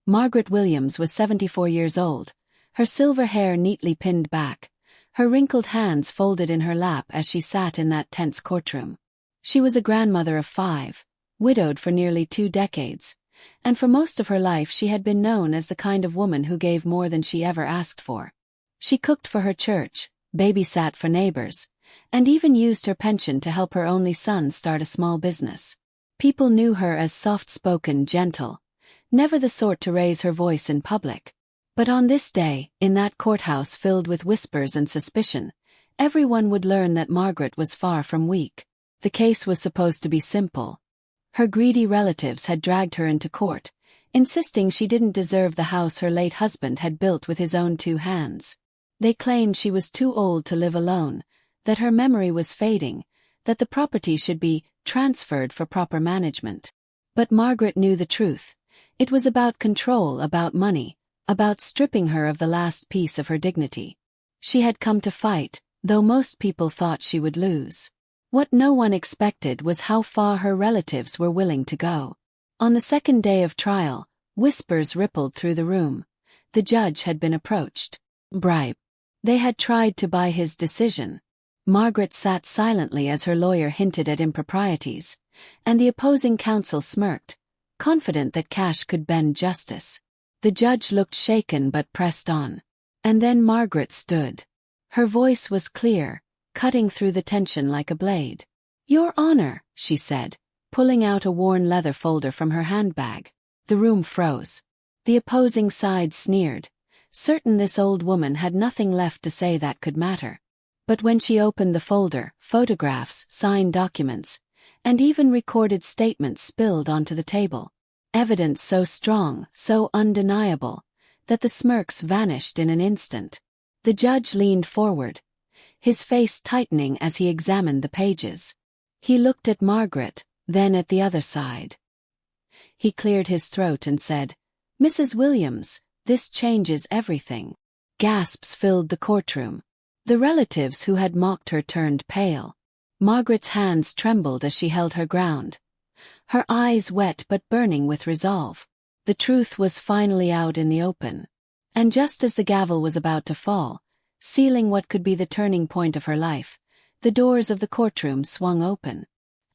Margaret Williams was 74 years old, her silver hair neatly pinned back, her wrinkled hands folded in her lap as she sat in that tense courtroom. She was a grandmother of 5, widowed for nearly 2 decades, and for most of her life she had been known as the kind of woman who gave more than she ever asked for. She cooked for her church, babysat for neighbors, and even used her pension to help her only son start a small business. People knew her as soft-spoken, gentle, never the sort to raise her voice in public. But on this day, in that courthouse filled with whispers and suspicion, everyone would learn that Margaret was far from weak. The case was supposed to be simple. Her greedy relatives had dragged her into court, insisting she didn't deserve the house her late husband had built with his own 2 hands. They claimed she was too old to live alone, that her memory was fading, that the property should be transferred for proper management. But Margaret knew the truth. It was about control, about money, about stripping her of the last piece of her dignity. She had come to fight, though most people thought she would lose. What no one expected was how far her relatives were willing to go. On the second day of trial, whispers rippled through the room. The judge had been approached. Bribe. They had tried to buy his decision. Margaret sat silently as her lawyer hinted at improprieties, and the opposing counsel smirked, confident that cash could bend justice. The judge looked shaken but pressed on. And then Margaret stood. Her voice was clear, cutting through the tension like a blade. "Your Honor," she said, pulling out a worn leather folder from her handbag. The room froze. The opposing side sneered, certain this old woman had nothing left to say that could matter. But when she opened the folder, photographs, signed documents, and even recorded statements spilled onto the table. Evidence so strong, so undeniable, that the smirks vanished in an instant. The judge leaned forward, his face tightening as he examined the pages. He looked at Margaret, then at the other side. He cleared his throat and said, "Mrs. Williams, this changes everything." Gasps filled the courtroom. The relatives who had mocked her turned pale. Margaret's hands trembled as she held her ground, her eyes wet but burning with resolve. The truth was finally out in the open. And just as the gavel was about to fall, sealing what could be the turning point of her life, the doors of the courtroom swung open.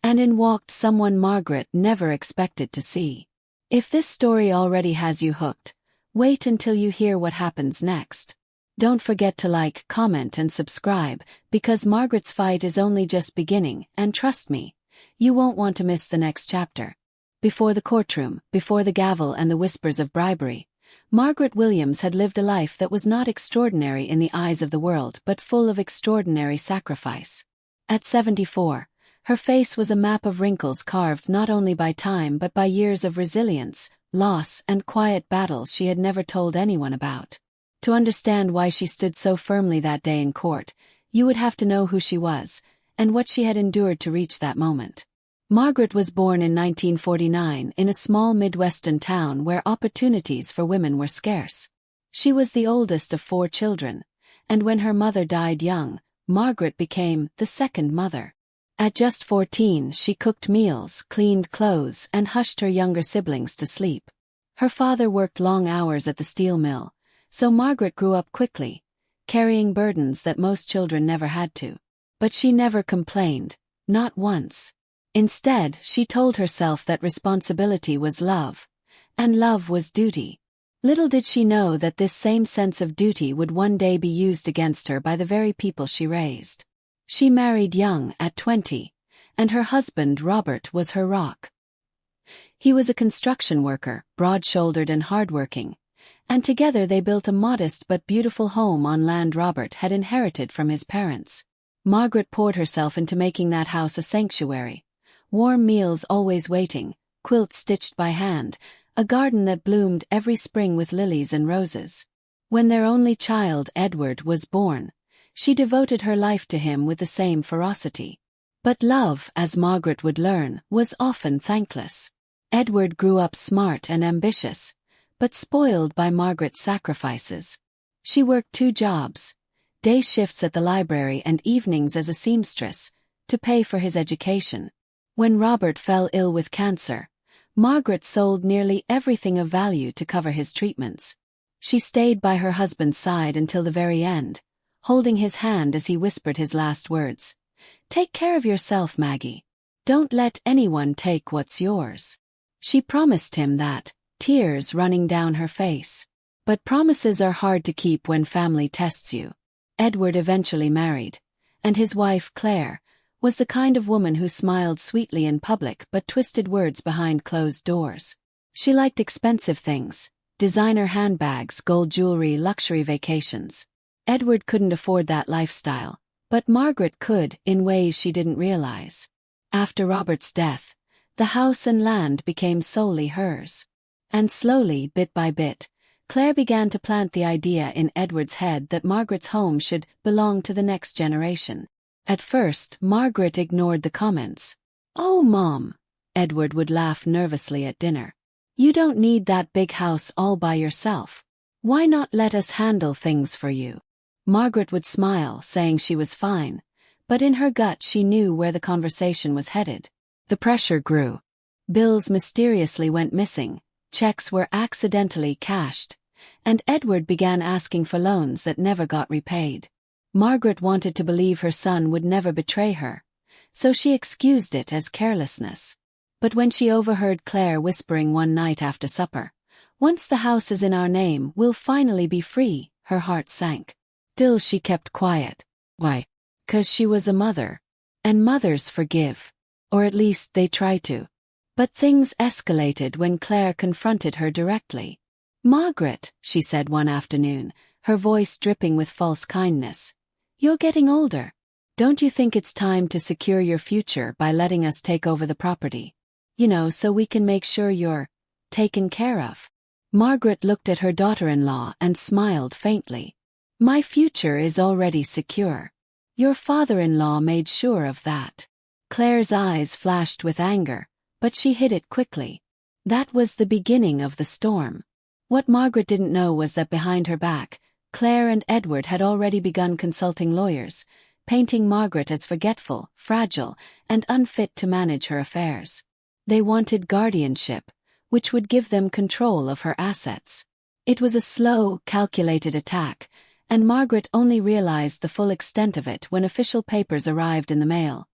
And in walked someone Margaret never expected to see. If this story already has you hooked, wait until you hear what happens next. Don't forget to like, comment and subscribe, because Margaret's fight is only just beginning, and trust me, you won't want to miss the next chapter. Before the courtroom, before the gavel and the whispers of bribery, Margaret Williams had lived a life that was not extraordinary in the eyes of the world but full of extraordinary sacrifice. At 74, her face was a map of wrinkles carved not only by time but by years of resilience, loss and quiet battles she had never told anyone about. To understand why she stood so firmly that day in court, you would have to know who she was, and what she had endured to reach that moment. Margaret was born in 1949 in a small Midwestern town where opportunities for women were scarce. She was the oldest of 4 children, and when her mother died young, Margaret became the second mother. At just 14, she cooked meals, cleaned clothes, and hushed her younger siblings to sleep. Her father worked long hours at the steel mill, so Margaret grew up quickly, carrying burdens that most children never had to. But she never complained, not once. Instead, she told herself that responsibility was love, and love was duty. Little did she know that this same sense of duty would one day be used against her by the very people she raised. She married young, at 20, and her husband Robert was her rock. He was a construction worker, broad-shouldered and hardworking, and together they built a modest but beautiful home on land Robert had inherited from his parents. Margaret poured herself into making that house a sanctuary. Warm meals always waiting, quilts stitched by hand, a garden that bloomed every spring with lilies and roses. When their only child, Edward, was born, she devoted her life to him with the same ferocity. But love, as Margaret would learn, was often thankless. Edward grew up smart and ambitious, but spoiled by Margaret's sacrifices. She worked 2 jobs, day shifts at the library and evenings as a seamstress, to pay for his education. When Robert fell ill with cancer, Margaret sold nearly everything of value to cover his treatments. She stayed by her husband's side until the very end, holding his hand as he whispered his last words. "Take care of yourself, Maggie. Don't let anyone take what's yours." She promised him that, tears running down her face. But promises are hard to keep when family tests you. Edward eventually married, and his wife, Claire, was the kind of woman who smiled sweetly in public but twisted words behind closed doors. She liked expensive things, designer handbags, gold jewelry, luxury vacations. Edward couldn't afford that lifestyle, but Margaret could in ways she didn't realize. After Robert's death, the house and land became solely hers. And slowly, bit by bit, Claire began to plant the idea in Edward's head that Margaret's home should belong to the next generation. At first, Margaret ignored the comments. "Oh, Mom," Edward would laugh nervously at dinner. "You don't need that big house all by yourself. Why not let us handle things for you?" Margaret would smile, saying she was fine, but in her gut she knew where the conversation was headed. The pressure grew. Bills mysteriously went missing, checks were accidentally cashed, and Edward began asking for loans that never got repaid. Margaret wanted to believe her son would never betray her, so she excused it as carelessness. But when she overheard Claire whispering one night after supper, "Once the house is in our name, we'll finally be free," her heart sank. Still she kept quiet. Why? 'Cause she was a mother. And mothers forgive. Or at least they try to. But things escalated when Claire confronted her directly. "Margaret," she said one afternoon, her voice dripping with false kindness, "you're getting older. Don't you think it's time to secure your future by letting us take over the property? So we can make sure you're taken care of." Margaret looked at her daughter-in-law and smiled faintly. "My future is already secure. Your father-in-law made sure of that." Claire's eyes flashed with anger, but she hid it quickly. That was the beginning of the storm. What Margaret didn't know was that behind her back, Claire and Edward had already begun consulting lawyers, painting Margaret as forgetful, fragile, and unfit to manage her affairs. They wanted guardianship, which would give them control of her assets. It was a slow, calculated attack, and Margaret only realized the full extent of it when official papers arrived in the mail.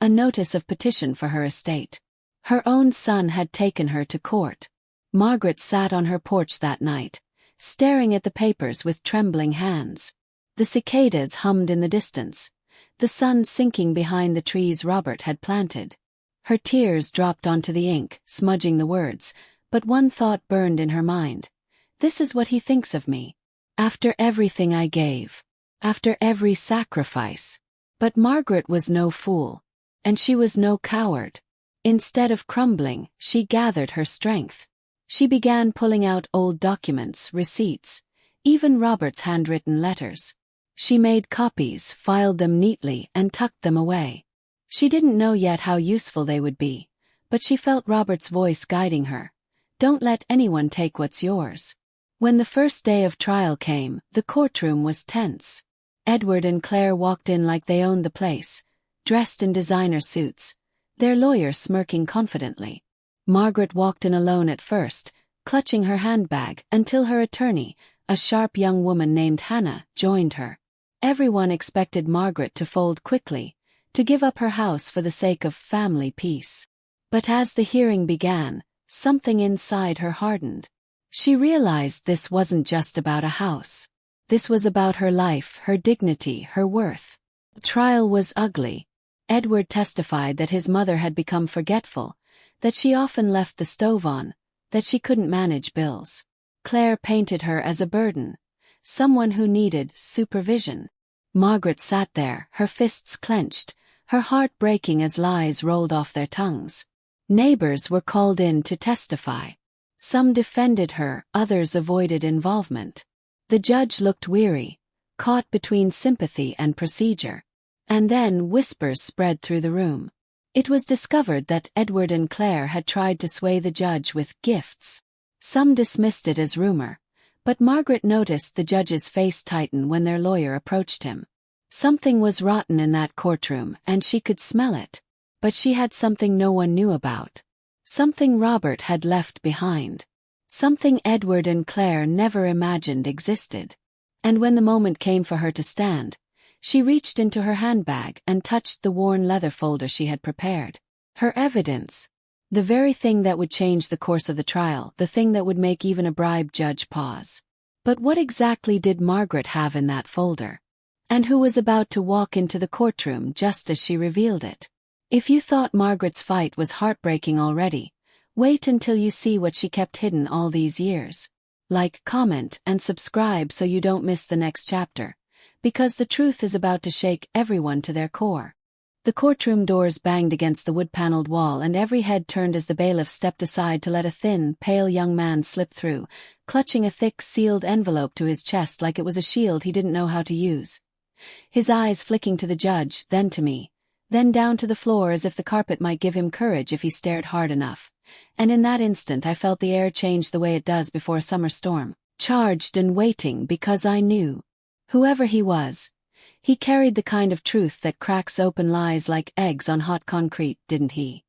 A notice of petition for her estate. Her own son had taken her to court. Margaret sat on her porch that night, staring at the papers with trembling hands. The cicadas hummed in the distance, the sun sinking behind the trees Robert had planted. Her tears dropped onto the ink, smudging the words, but one thought burned in her mind. This is what he thinks of me. After everything I gave. After every sacrifice. But Margaret was no fool. And she was no coward. Instead of crumbling, she gathered her strength. She began pulling out old documents, receipts, even Robert's handwritten letters. She made copies, filed them neatly, and tucked them away. She didn't know yet how useful they would be, but she felt Robert's voice guiding her. Don't let anyone take what's yours. When the first day of trial came, the courtroom was tense. Edward and Claire walked in like they owned the place, dressed in designer suits, their lawyer smirking confidently. Margaret walked in alone at first, clutching her handbag, until her attorney, a sharp young woman named Hannah, joined her. Everyone expected Margaret to fold quickly, to give up her house for the sake of family peace. But as the hearing began, something inside her hardened. She realized this wasn't just about a house. This was about her life, her dignity, her worth. The trial was ugly. Edward testified that his mother had become forgetful, that she often left the stove on, that she couldn't manage bills. Claire painted her as a burden, someone who needed supervision. Margaret sat there, her fists clenched, her heart breaking as lies rolled off their tongues. Neighbors were called in to testify. Some defended her, others avoided involvement. The judge looked weary, caught between sympathy and procedure. And then whispers spread through the room. It was discovered that Edward and Claire had tried to sway the judge with gifts. Some dismissed it as rumor, but Margaret noticed the judge's face tighten when their lawyer approached him. Something was rotten in that courtroom, and she could smell it. But she had something no one knew about. Something Robert had left behind. Something Edward and Claire never imagined existed. And when the moment came for her to stand, she reached into her handbag and touched the worn leather folder she had prepared. Her evidence. The very thing that would change the course of the trial, the thing that would make even a Bribe judge pause. But what exactly did Margaret have in that folder? And who was about to walk into the courtroom just as she revealed it? If you thought Margaret's fight was heartbreaking already, wait until you see what she kept hidden all these years. Like, comment, and subscribe so you don't miss the next chapter, because the truth is about to shake everyone to their core. The courtroom doors banged against the wood-paneled wall and every head turned as the bailiff stepped aside to let a thin, pale young man slip through, clutching a thick, sealed envelope to his chest like it was a shield he didn't know how to use. His eyes flicking to the judge, then to me, then down to the floor as if the carpet might give him courage if he stared hard enough. And in that instant I felt the air change the way it does before a summer storm, charged and waiting because I knew. Whoever he was, he carried the kind of truth that cracks open lies like eggs on hot concrete, didn't he?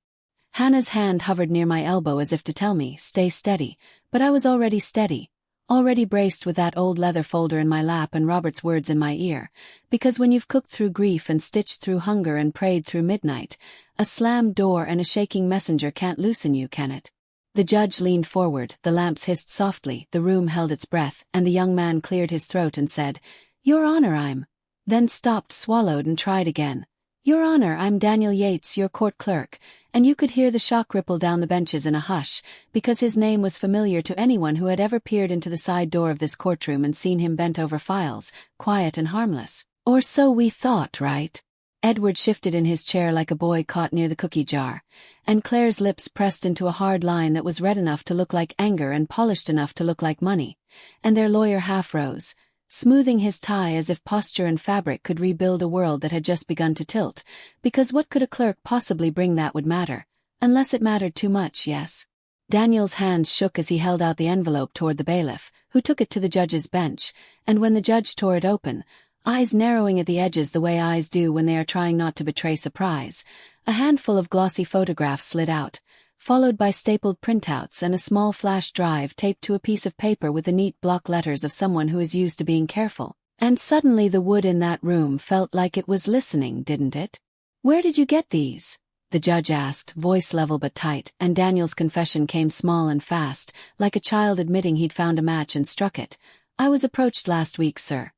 Hannah's hand hovered near my elbow as if to tell me, stay steady, but I was already steady, already braced with that old leather folder in my lap and Robert's words in my ear, because when you've cooked through grief and stitched through hunger and prayed through midnight, a slammed door and a shaking messenger can't loosen you, can it? The judge leaned forward, the lamps hissed softly, the room held its breath, and the young man cleared his throat and said, Your Honor, then stopped, swallowed and tried again. Your Honor, I'm Daniel Yates, your court clerk, and you could hear the shock ripple down the benches in a hush, because his name was familiar to anyone who had ever peered into the side door of this courtroom and seen him bent over files, quiet and harmless. Or so we thought, right? Edward shifted in his chair like a boy caught near the cookie jar, and Claire's lips pressed into a hard line that was red enough to look like anger and polished enough to look like money, and their lawyer half rose, smoothing his tie as if posture and fabric could rebuild a world that had just begun to tilt, because what could a clerk possibly bring that would matter, unless it mattered too much, yes? Daniel's hands shook as he held out the envelope toward the bailiff, who took it to the judge's bench, and when the judge tore it open, eyes narrowing at the edges the way eyes do when they are trying not to betray surprise, a handful of glossy photographs slid out, followed by stapled printouts and a small flash drive taped to a piece of paper with the neat block letters of someone who is used to being careful. And suddenly the wood in that room felt like it was listening, didn't it? Where did you get these? The judge asked, voice level but tight, and Daniel's confession came small and fast, like a child admitting he'd found a match and struck it. I was approached last week, sir.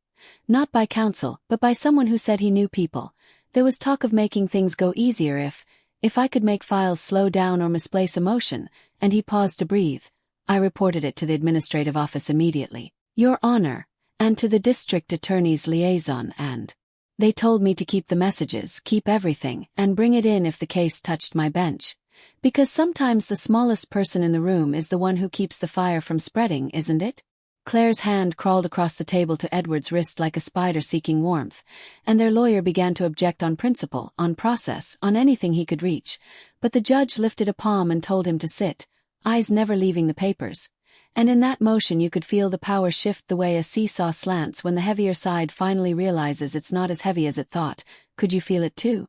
Not by counsel, but by someone who said he knew people. There was talk of making things go easier if I could make files slow down or misplace emotion, and he paused to breathe. I reported it to the administrative office immediately, Your Honor, and to the district attorney's liaison, and they told me to keep the messages, keep everything, and bring it in if the case touched my bench. Because sometimes the smallest person in the room is the one who keeps the fire from spreading, isn't it? Claire's hand crawled across the table to Edward's wrist like a spider seeking warmth, and their lawyer began to object on principle, on process, on anything he could reach, but the judge lifted a palm and told him to sit, eyes never leaving the papers. And in that motion you could feel the power shift the way a seesaw slants when the heavier side finally realizes it's not as heavy as it thought. Could you feel it too?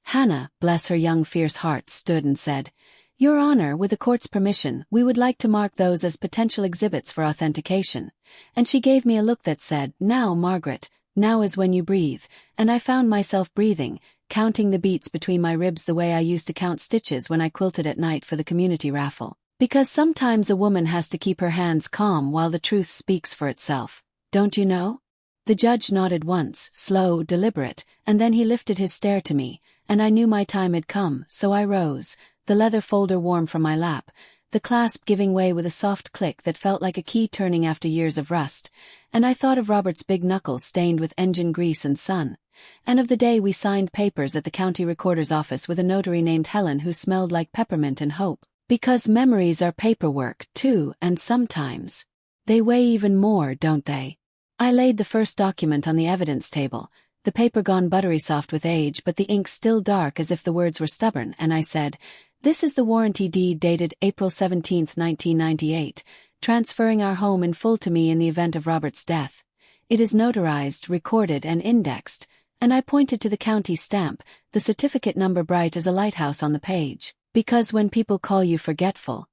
Hannah, bless her young fierce heart, stood and said, Your Honor, with the court's permission, we would like to mark those as potential exhibits for authentication. And she gave me a look that said, Now, Margaret, now is when you breathe, and I found myself breathing, counting the beats between my ribs the way I used to count stitches when I quilted at night for the community raffle. Because sometimes a woman has to keep her hands calm while the truth speaks for itself, don't you know? The judge nodded once, slow, deliberate, and then he lifted his stare to me, and I knew my time had come, so I rose, the leather folder warm from my lap, the clasp giving way with a soft click that felt like a key turning after years of rust, and I thought of Robert's big knuckles stained with engine grease and sun, and of the day we signed papers at the county recorder's office with a notary named Helen who smelled like peppermint and hope. Because memories are paperwork, too, and sometimes they weigh even more, don't they? I laid the first document on the evidence table, the paper gone buttery soft with age but the ink still dark as if the words were stubborn, and I said, This is the warranty deed dated April 17, 1998, transferring our home in full to me in the event of Robert's death. It is notarized, recorded, and indexed, and I pointed to the county stamp, the certificate number bright as a lighthouse on the page. Because when people call you forgetful,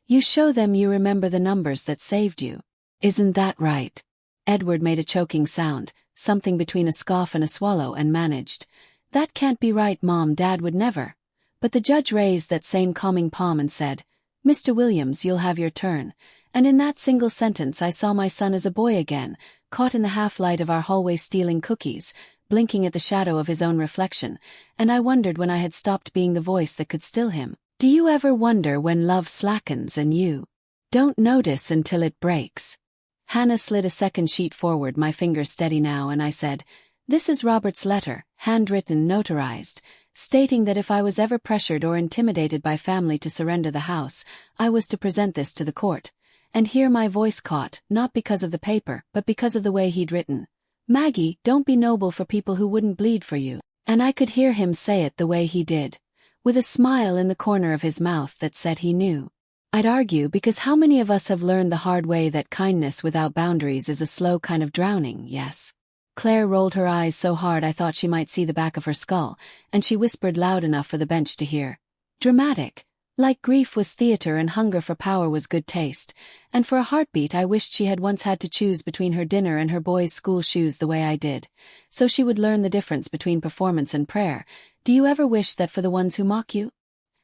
you show them you remember the numbers that saved you. Isn't that right? Edward made a choking sound, something between a scoff and a swallow, and managed, "That can't be right, Mom. Dad would never." But the judge raised that same calming palm and said, "Mr. Williams, you'll have your turn." And in that single sentence I saw my son as a boy again, caught in the half-light of our hallway stealing cookies, blinking at the shadow of his own reflection, and I wondered when I had stopped being the voice that could still him. Do you ever wonder when love slackens and you don't notice until it breaks? Hannah slid a second sheet forward, my fingers steady now, and I said, "This is Robert's letter, handwritten, notarized, stating that if I was ever pressured or intimidated by family to surrender the house, I was to present this to the court." And here my voice caught, not because of the paper, but because of the way he'd written. "Maggie, don't be noble for people who wouldn't bleed for you." And I could hear him say it the way he did, with a smile in the corner of his mouth that said he knew. I'd argue, because how many of us have learned the hard way that kindness without boundaries is a slow kind of drowning, yes? Claire rolled her eyes so hard I thought she might see the back of her skull, and she whispered loud enough for the bench to hear. "Dramatic. Like grief was theater and hunger for power was good taste, and for a heartbeat I wished she had once had to choose between her dinner and her boys' school shoes the way I did, so she would learn the difference between performance and prayer. Do you ever wish that for the ones who mock you?"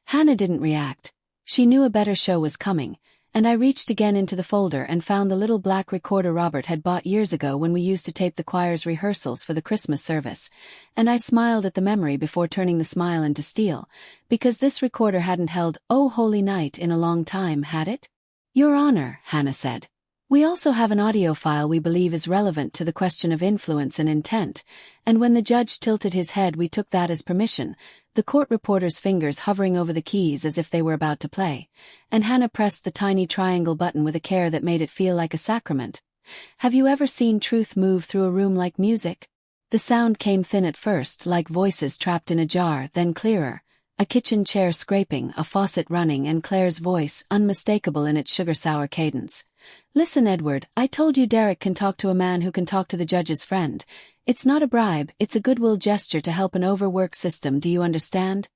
Hannah didn't react. She knew a better show was coming, and I reached again into the folder and found the little black recorder Robert had bought years ago when we used to tape the choir's rehearsals for the Christmas service, and I smiled at the memory before turning the smile into steel, because this recorder hadn't held "Oh Holy Night" in a long time, had it? "Your Honor," Hannah said, "we also have an audio file we believe is relevant to the question of influence and intent," and when the judge tilted his head we took that as permission, the court reporter's fingers hovering over the keys as if they were about to play, and Hannah pressed the tiny triangle button with a care that made it feel like a sacrament. Have you ever seen truth move through a room like music? The sound came thin at first, like voices trapped in a jar, then clearer. A kitchen chair scraping, a faucet running, and Claire's voice, unmistakable in its sugar-sour cadence. "Listen, Edward, I told you Derek can talk to a man who can talk to the judge's friend. It's not a bribe, it's a goodwill gesture to help an overworked system, do you understand?"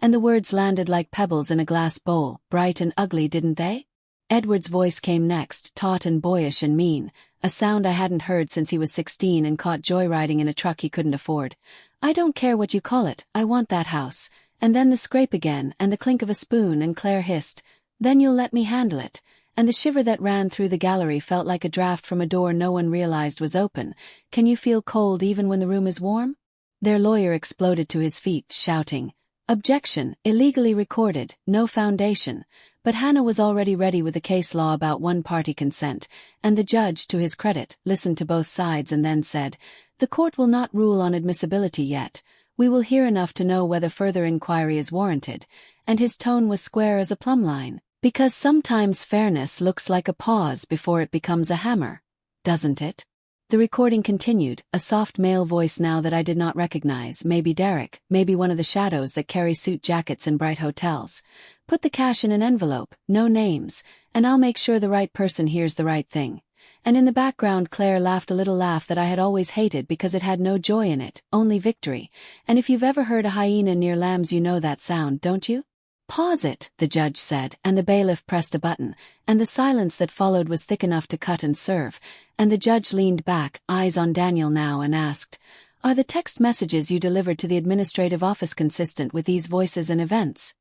And the words landed like pebbles in a glass bowl, bright and ugly, didn't they? Edward's voice came next, taut and boyish and mean, a sound I hadn't heard since he was 16 and caught joyriding in a truck he couldn't afford. "I don't care what you call it, I want that house." And then the scrape again, and the clink of a spoon, and Claire hissed, "Then you'll let me handle it." And the shiver that ran through the gallery felt like a draft from a door no one realized was open. Can you feel cold even when the room is warm? Their lawyer exploded to his feet, shouting, "Objection, illegally recorded, no foundation." But Hannah was already ready with the case law about one-party consent, and the judge, to his credit, listened to both sides and then said, "The court will not rule on admissibility yet. We will hear enough to know whether further inquiry is warranted," and his tone was square as a plumb line. Because sometimes fairness looks like a pause before it becomes a hammer, doesn't it? The recording continued, a soft male voice now that I did not recognize, maybe Derek, maybe one of the shadows that carry suit jackets in bright hotels. "Put the cash in an envelope, no names, and I'll make sure the right person hears the right thing." And in the background Claire laughed a little laugh that I had always hated because it had no joy in it, only victory. And if you've ever heard a hyena near lambs you know that sound, don't you? "Pause it," the judge said, and the bailiff pressed a button, and the silence that followed was thick enough to cut and serve, and the judge leaned back, eyes on Daniel now, and asked, "Are the text messages you delivered to the administrative office consistent with these voices and events?"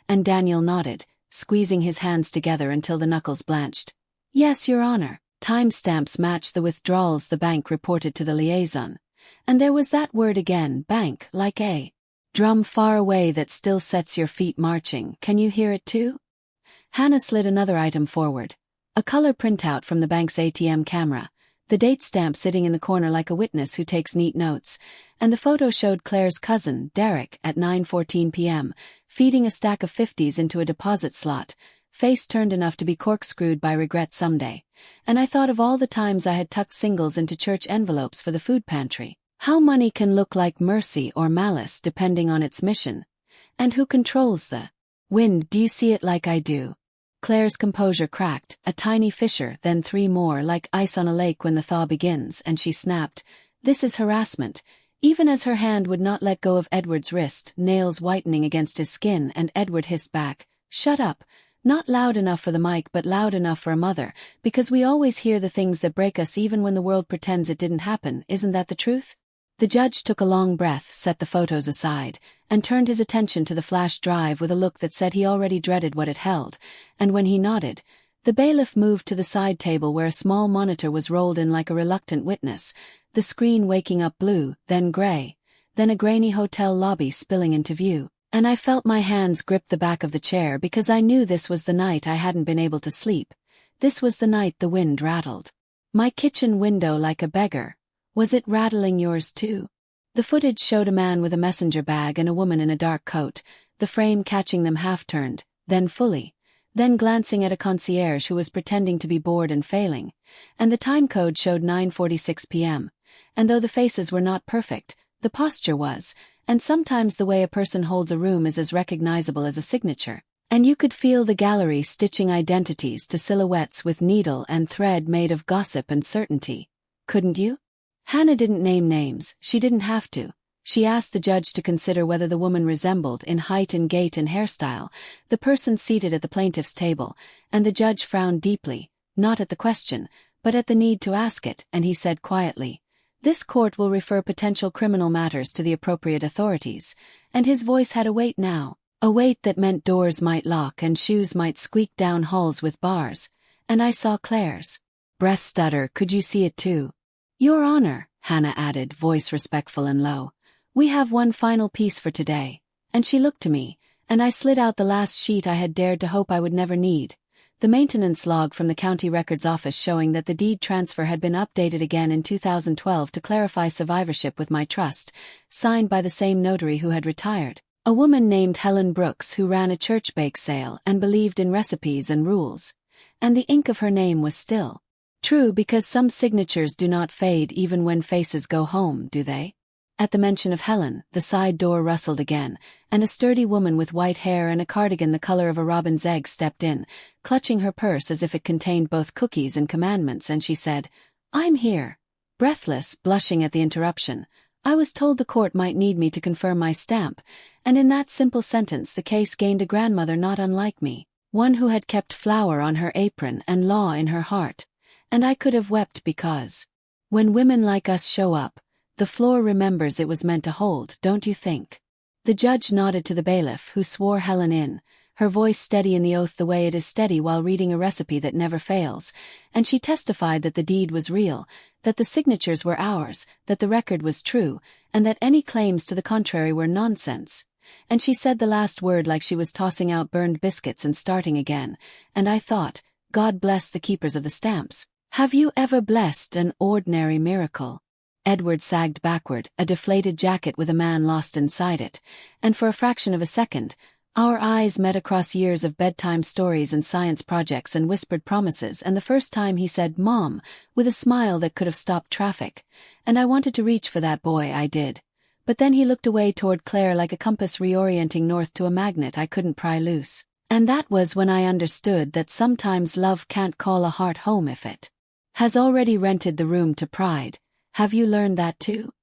And Daniel nodded, squeezing his hands together until the knuckles blanched. "Yes, Your Honor. Timestamps match the withdrawals the bank reported to the liaison." And there was that word again, bank, like a drum far away that still sets your feet marching. Can you hear it too? Hannah slid another item forward. A color printout from the bank's ATM camera, the date stamp sitting in the corner like a witness who takes neat notes, and the photo showed Claire's cousin, Derek, at 9:14 p.m., feeding a stack of 50s into a deposit slot, face turned enough to be corkscrewed by regret someday. And I thought of all the times I had tucked singles into church envelopes for the food pantry. How money can look like mercy or malice depending on its mission. And who controls the wind? Do you see it like I do? Claire's composure cracked, a tiny fissure, then three more, like ice on a lake when the thaw begins, and she snapped, "This is harassment. Even as her hand would not let go of Edward's wrist, nails whitening against his skin, and Edward hissed back, "Shut up." Not loud enough for the mic but loud enough for a mother, because we always hear the things that break us even when the world pretends it didn't happen, isn't that the truth? The judge took a long breath, set the photos aside, and turned his attention to the flash drive with a look that said he already dreaded what it held, and when he nodded, the bailiff moved to the side table where a small monitor was rolled in like a reluctant witness, the screen waking up blue, then gray, then a grainy hotel lobby spilling into view, and I felt my hands grip the back of the chair because I knew this was the night I hadn't been able to sleep. This was the night the wind rattled my kitchen window like a beggar. Was it rattling yours too? The footage showed a man with a messenger bag and a woman in a dark coat, the frame catching them half-turned, then fully, then glancing at a concierge who was pretending to be bored and failing, and the time code showed 9:46 p.m., and though the faces were not perfect, the posture was, and sometimes the way a person holds a room is as recognizable as a signature, and you could feel the gallery stitching identities to silhouettes with needle and thread made of gossip and certainty. Couldn't you? Hannah didn't name names, she didn't have to. She asked the judge to consider whether the woman resembled, in height and gait and hairstyle, the person seated at the plaintiff's table, and the judge frowned deeply, not at the question, but at the need to ask it, and he said quietly, "This court will refer potential criminal matters to the appropriate authorities," and his voice had a weight now, a weight that meant doors might lock and shoes might squeak down halls with bars, and I saw Claire's breath stutter. "Could you see it too?" "Your Honor," Hannah added, voice respectful and low, "we have one final piece for today," and she looked to me, and I slid out the last sheet I had dared to hope I would never need. The maintenance log from the county records office showing that the deed transfer had been updated again in 2012 to clarify survivorship with my trust, signed by the same notary who had retired, a woman named Helen Brooks who ran a church bake sale and believed in recipes and rules. And the ink of her name was still true because some signatures do not fade even when faces go home, do they? At the mention of Helen, the side door rustled again, and a sturdy woman with white hair and a cardigan the color of a robin's egg stepped in, clutching her purse as if it contained both cookies and commandments, and she said, "I'm here." Breathless, blushing at the interruption, I was told the court might need me to confirm my stamp, and in that simple sentence the case gained a grandmother not unlike me, one who had kept flour on her apron and law in her heart. And I could have wept because, when women like us show up, the floor remembers it was meant to hold, don't you think? The judge nodded to the bailiff, who swore Helen in, her voice steady in the oath the way it is steady while reading a recipe that never fails, and she testified that the deed was real, that the signatures were ours, that the record was true, and that any claims to the contrary were nonsense. And she said the last word like she was tossing out burned biscuits and starting again, and I thought, God bless the keepers of the stamps. Have you ever blessed an ordinary miracle? Edward sagged backward, a deflated jacket with a man lost inside it, and for a fraction of a second, our eyes met across years of bedtime stories and science projects and whispered promises, and the first time he said, "Mom," with a smile that could have stopped traffic, and I wanted to reach for that boy, I did. But then he looked away toward Claire like a compass reorienting north to a magnet I couldn't pry loose, and that was when I understood that sometimes love can't call a heart home if it has already rented the room to pride. Have you learned that too?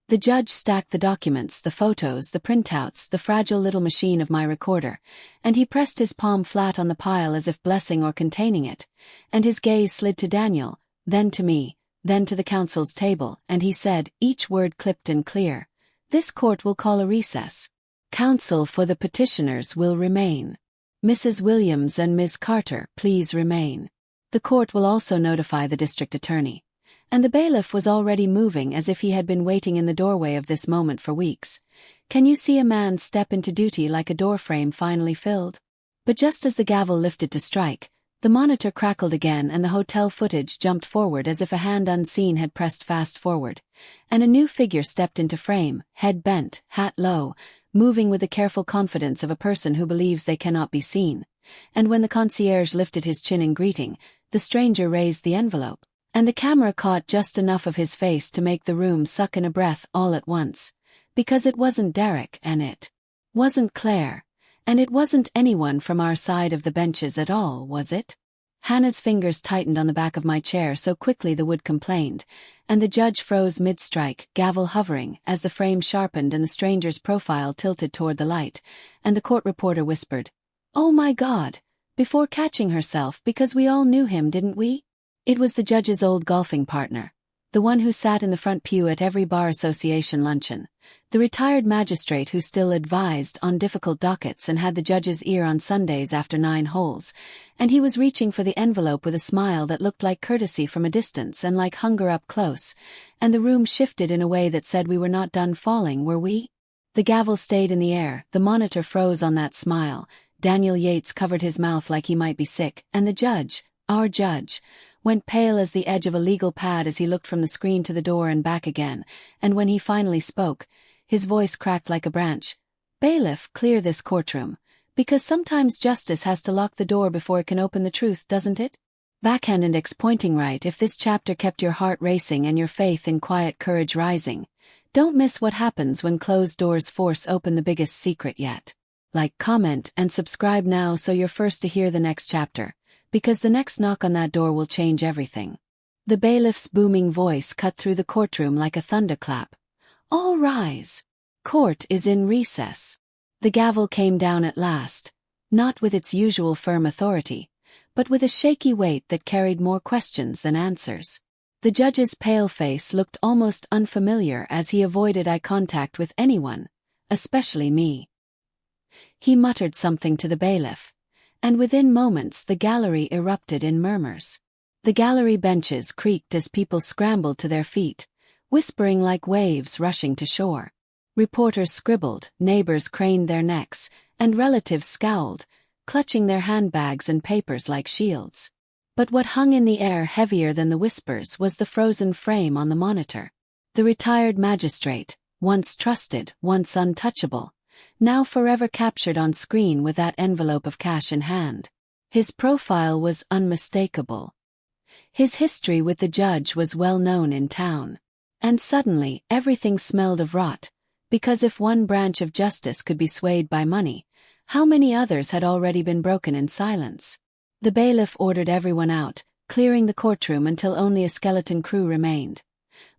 The judge stacked the documents, the photos, the printouts, the fragile little machine of my recorder, and he pressed his palm flat on the pile as if blessing or containing it, and his gaze slid to Daniel, then to me, then to the counsel's table, and he said, each word clipped and clear, "This court will call a recess. Counsel for the petitioners will remain. Mrs. Williams and Ms. Carter, please remain. The court will also notify the district attorney." And the bailiff was already moving as if he had been waiting in the doorway of this moment for weeks. Can you see a man step into duty like a doorframe finally filled? But just as the gavel lifted to strike, the monitor crackled again and the hotel footage jumped forward as if a hand unseen had pressed fast forward. And a new figure stepped into frame, head bent, hat low, moving with the careful confidence of a person who believes they cannot be seen. And when the concierge lifted his chin in greeting, the stranger raised the envelope, and the camera caught just enough of his face to make the room suck in a breath all at once. Because it wasn't Derek, and it wasn't Claire, and it wasn't anyone from our side of the benches at all, was it? Hannah's fingers tightened on the back of my chair so quickly the wood complained, and the judge froze mid-strike, gavel hovering, as the frame sharpened and the stranger's profile tilted toward the light, and the court reporter whispered, "Oh my God," before catching herself because we all knew him, didn't we? It was the judge's old golfing partner, the one who sat in the front pew at every bar association luncheon, the retired magistrate who still advised on difficult dockets and had the judge's ear on Sundays after 9 holes, and he was reaching for the envelope with a smile that looked like courtesy from a distance and like hunger up close, and the room shifted in a way that said we were not done falling, were we? The gavel stayed in the air, the monitor froze on that smile, Daniel Yates covered his mouth like he might be sick, and the judge, our judge, went pale as the edge of a legal pad as he looked from the screen to the door and back again, and when he finally spoke, his voice cracked like a branch. "Bailiff, clear this courtroom, because sometimes justice has to lock the door before it can open the truth, doesn't it?" Backhand index pointing right. If this chapter kept your heart racing and your faith in quiet courage rising, don't miss what happens when closed doors force open the biggest secret yet. Like, comment, and subscribe now so you're first to hear the next chapter, because the next knock on that door will change everything. The bailiff's booming voice cut through the courtroom like a thunderclap. "All rise. Court is in recess." The gavel came down at last, not with its usual firm authority, but with a shaky weight that carried more questions than answers. The judge's pale face looked almost unfamiliar as he avoided eye contact with anyone, especially me. He muttered something to the bailiff, and within moments the gallery erupted in murmurs. The gallery benches creaked as people scrambled to their feet, whispering like waves rushing to shore. Reporters scribbled, neighbors craned their necks, and relatives scowled, clutching their handbags and papers like shields. But what hung in the air heavier than the whispers was the frozen frame on the monitor. The retired magistrate, once trusted, once untouchable, now forever captured on screen with that envelope of cash in hand. His profile was unmistakable. His history with the judge was well known in town. And suddenly, everything smelled of rot, because if one branch of justice could be swayed by money, how many others had already been broken in silence? The bailiff ordered everyone out, clearing the courtroom until only a skeleton crew remained.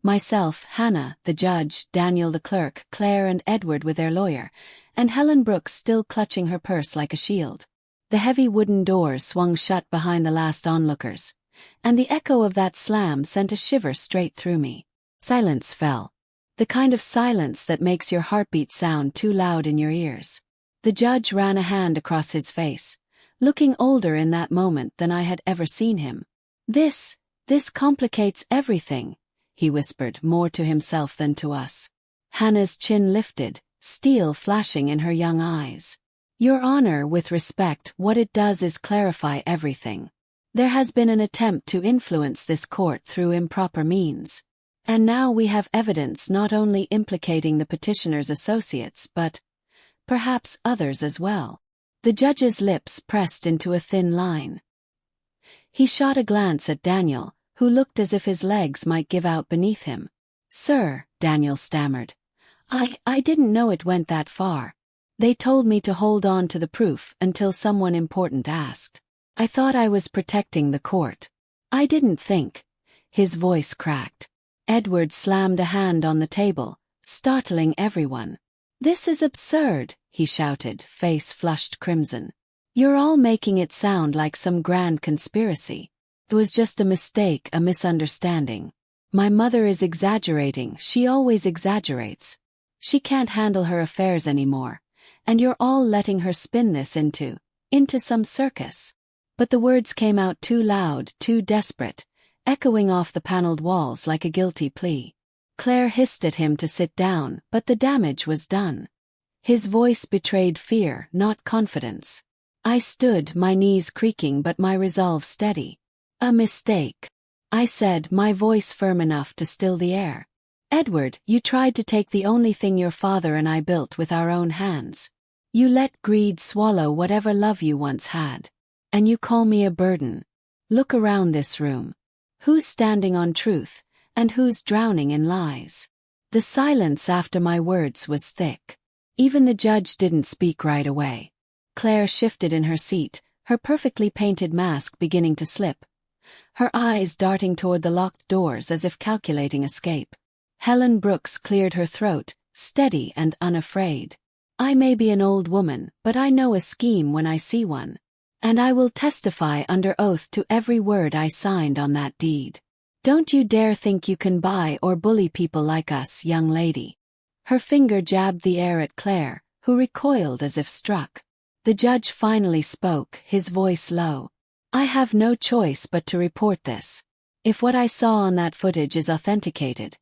Myself, Hannah, the judge, Daniel the clerk, Claire and Edward with their lawyer, and Helen Brooks still clutching her purse like a shield. The heavy wooden doors swung shut behind the last onlookers, and the echo of that slam sent a shiver straight through me. Silence fell. The kind of silence that makes your heartbeat sound too loud in your ears. The judge ran a hand across his face, looking older in that moment than I had ever seen him. This complicates everything," he whispered, more to himself than to us. Hannah's chin lifted, steel flashing in her young eyes. "Your Honor, with respect, what it does is clarify everything. There has been an attempt to influence this court through improper means. And now we have evidence not only implicating the petitioner's associates but, perhaps, others as well." The judge's lips pressed into a thin line. He shot a glance at Daniel, who looked as if his legs might give out beneath him. "Sir," Daniel stammered, I didn't know it went that far. They told me to hold on to the proof until someone important asked. I thought I was protecting the court. I didn't think." His voice cracked. Edward slammed a hand on the table, startling everyone. "This is absurd," he shouted, face flushed crimson. "You're all making it sound like some grand conspiracy. It was just a mistake, a misunderstanding. My mother is exaggerating, she always exaggerates. She can't handle her affairs anymore, and you're all letting her spin this into some circus." But the words came out too loud, too desperate, echoing off the paneled walls like a guilty plea. Claire hissed at him to sit down, but the damage was done. His voice betrayed fear, not confidence. I stood, my knees creaking but my resolve steady. "A mistake," I said, my voice firm enough to still the air. "Edward, you tried to take the only thing your father and I built with our own hands. You let greed swallow whatever love you once had. And you call me a burden. Look around this room. Who's standing on truth, and who's drowning in lies?" The silence after my words was thick. Even the judge didn't speak right away. Claire shifted in her seat, her perfectly painted mask beginning to slip, her eyes darting toward the locked doors as if calculating escape. Helen Brooks cleared her throat, steady and unafraid. "I may be an old woman, but I know a scheme when I see one. And I will testify under oath to every word I signed on that deed. Don't you dare think you can buy or bully people like us, young lady." Her finger jabbed the air at Claire, who recoiled as if struck. The judge finally spoke, his voice low. "I have no choice but to report this. If what I saw on that footage is authenticated,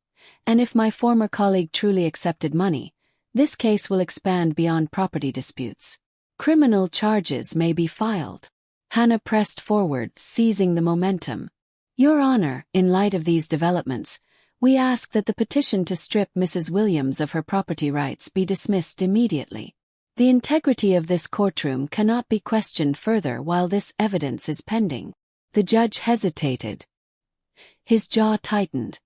and if my former colleague truly accepted money, this case will expand beyond property disputes. Criminal charges may be filed." Hannah pressed forward, seizing the momentum. "Your Honor, in light of these developments, we ask that the petition to strip Mrs. Williams of her property rights be dismissed immediately. The integrity of this courtroom cannot be questioned further while this evidence is pending." The judge hesitated. His jaw tightened.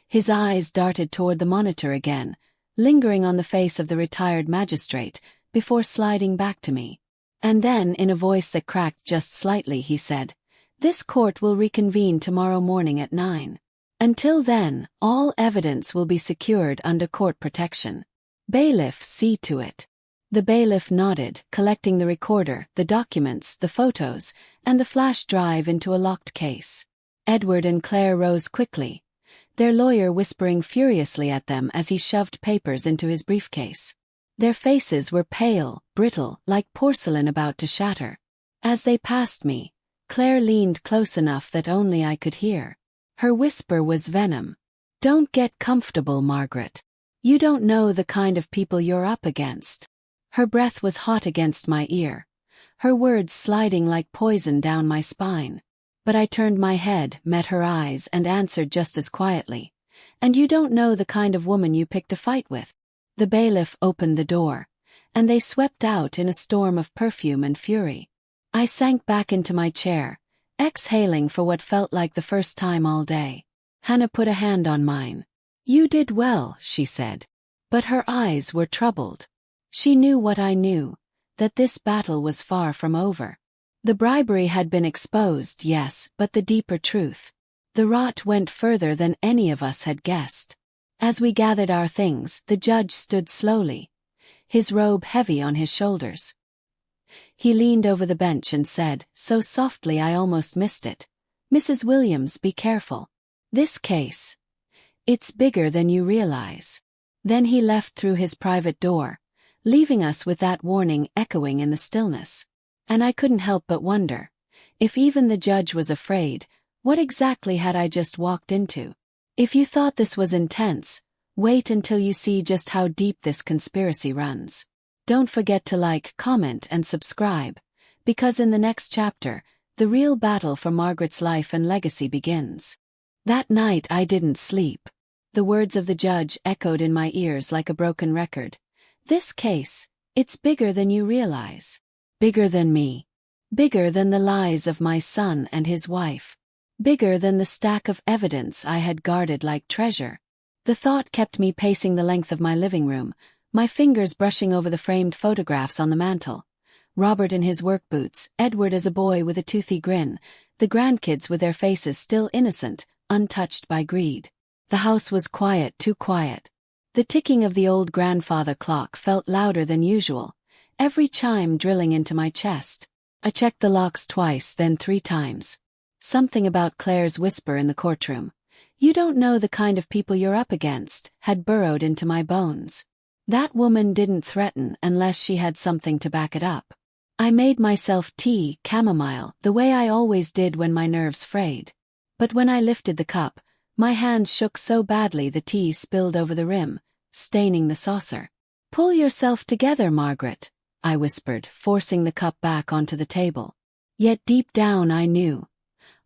His eyes darted toward the monitor again, lingering on the face of the retired magistrate, before sliding back to me. And then, in a voice that cracked just slightly, he said, "This court will reconvene tomorrow morning at 9. Until then, all evidence will be secured under court protection. Bailiff, see to it." The bailiff nodded, collecting the recorder, the documents, the photos, and the flash drive into a locked case. Edward and Claire rose quickly, their lawyer whispering furiously at them as he shoved papers into his briefcase. Their faces were pale, brittle, like porcelain about to shatter. As they passed me, Claire leaned close enough that only I could hear. Her whisper was venom. "Don't get comfortable, Margaret. You don't know the kind of people you're up against." Her breath was hot against my ear, her words sliding like poison down my spine. But I turned my head, met her eyes, and answered just as quietly. "And you don't know the kind of woman you picked a fight with." The bailiff opened the door, and they swept out in a storm of perfume and fury. I sank back into my chair, exhaling for what felt like the first time all day. Hannah put a hand on mine. "You did well," she said. But her eyes were troubled. She knew what I knew, that this battle was far from over. The bribery had been exposed, yes, but the deeper truth. The rot went further than any of us had guessed. As we gathered our things, the judge stood slowly, his robe heavy on his shoulders. He leaned over the bench and said, so softly I almost missed it, "Mrs. Williams, be careful. This case, it's bigger than you realize." Then he left through his private door, leaving us with that warning echoing in the stillness. And I couldn't help but wonder, if even the judge was afraid, what exactly had I just walked into? If you thought this was intense, wait until you see just how deep this conspiracy runs. Don't forget to like, comment, and subscribe, because in the next chapter, the real battle for Margaret's life and legacy begins. That night I didn't sleep. The words of the judge echoed in my ears like a broken record. "This case, it's bigger than you realize. Bigger than me. Bigger than the lies of my son and his wife. Bigger than the stack of evidence I had guarded like treasure." The thought kept me pacing the length of my living room, my fingers brushing over the framed photographs on the mantel. Robert in his work boots, Edward as a boy with a toothy grin, the grandkids with their faces still innocent, untouched by greed. The house was quiet, too quiet. The ticking of the old grandfather clock felt louder than usual, every chime drilling into my chest. I checked the locks twice, then 3 times. Something about Claire's whisper in the courtroom, "You don't know the kind of people you're up against," had burrowed into my bones. That woman didn't threaten unless she had something to back it up. I made myself tea, chamomile, the way I always did when my nerves frayed. But when I lifted the cup, my hands shook so badly the tea spilled over the rim, staining the saucer. "Pull yourself together, Margaret," I whispered, forcing the cup back onto the table. Yet deep down I knew.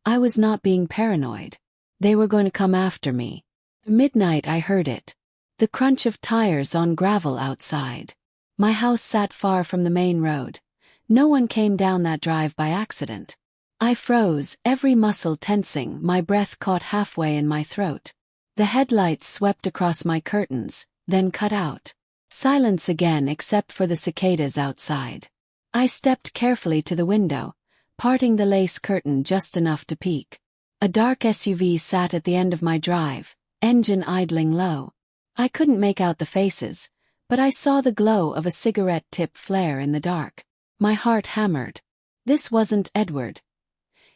I was not being paranoid. They were going to come after me. Midnight I heard it. The crunch of tires on gravel outside. My house sat far from the main road. No one came down that drive by accident. I froze, every muscle tensing, my breath caught halfway in my throat. The headlights swept across my curtains, then cut out. Silence again except for the cicadas outside. I stepped carefully to the window, parting the lace curtain just enough to peek. A dark SUV sat at the end of my drive, engine idling low. I couldn't make out the faces, but I saw the glow of a cigarette tip flare in the dark. My heart hammered. This wasn't Edward.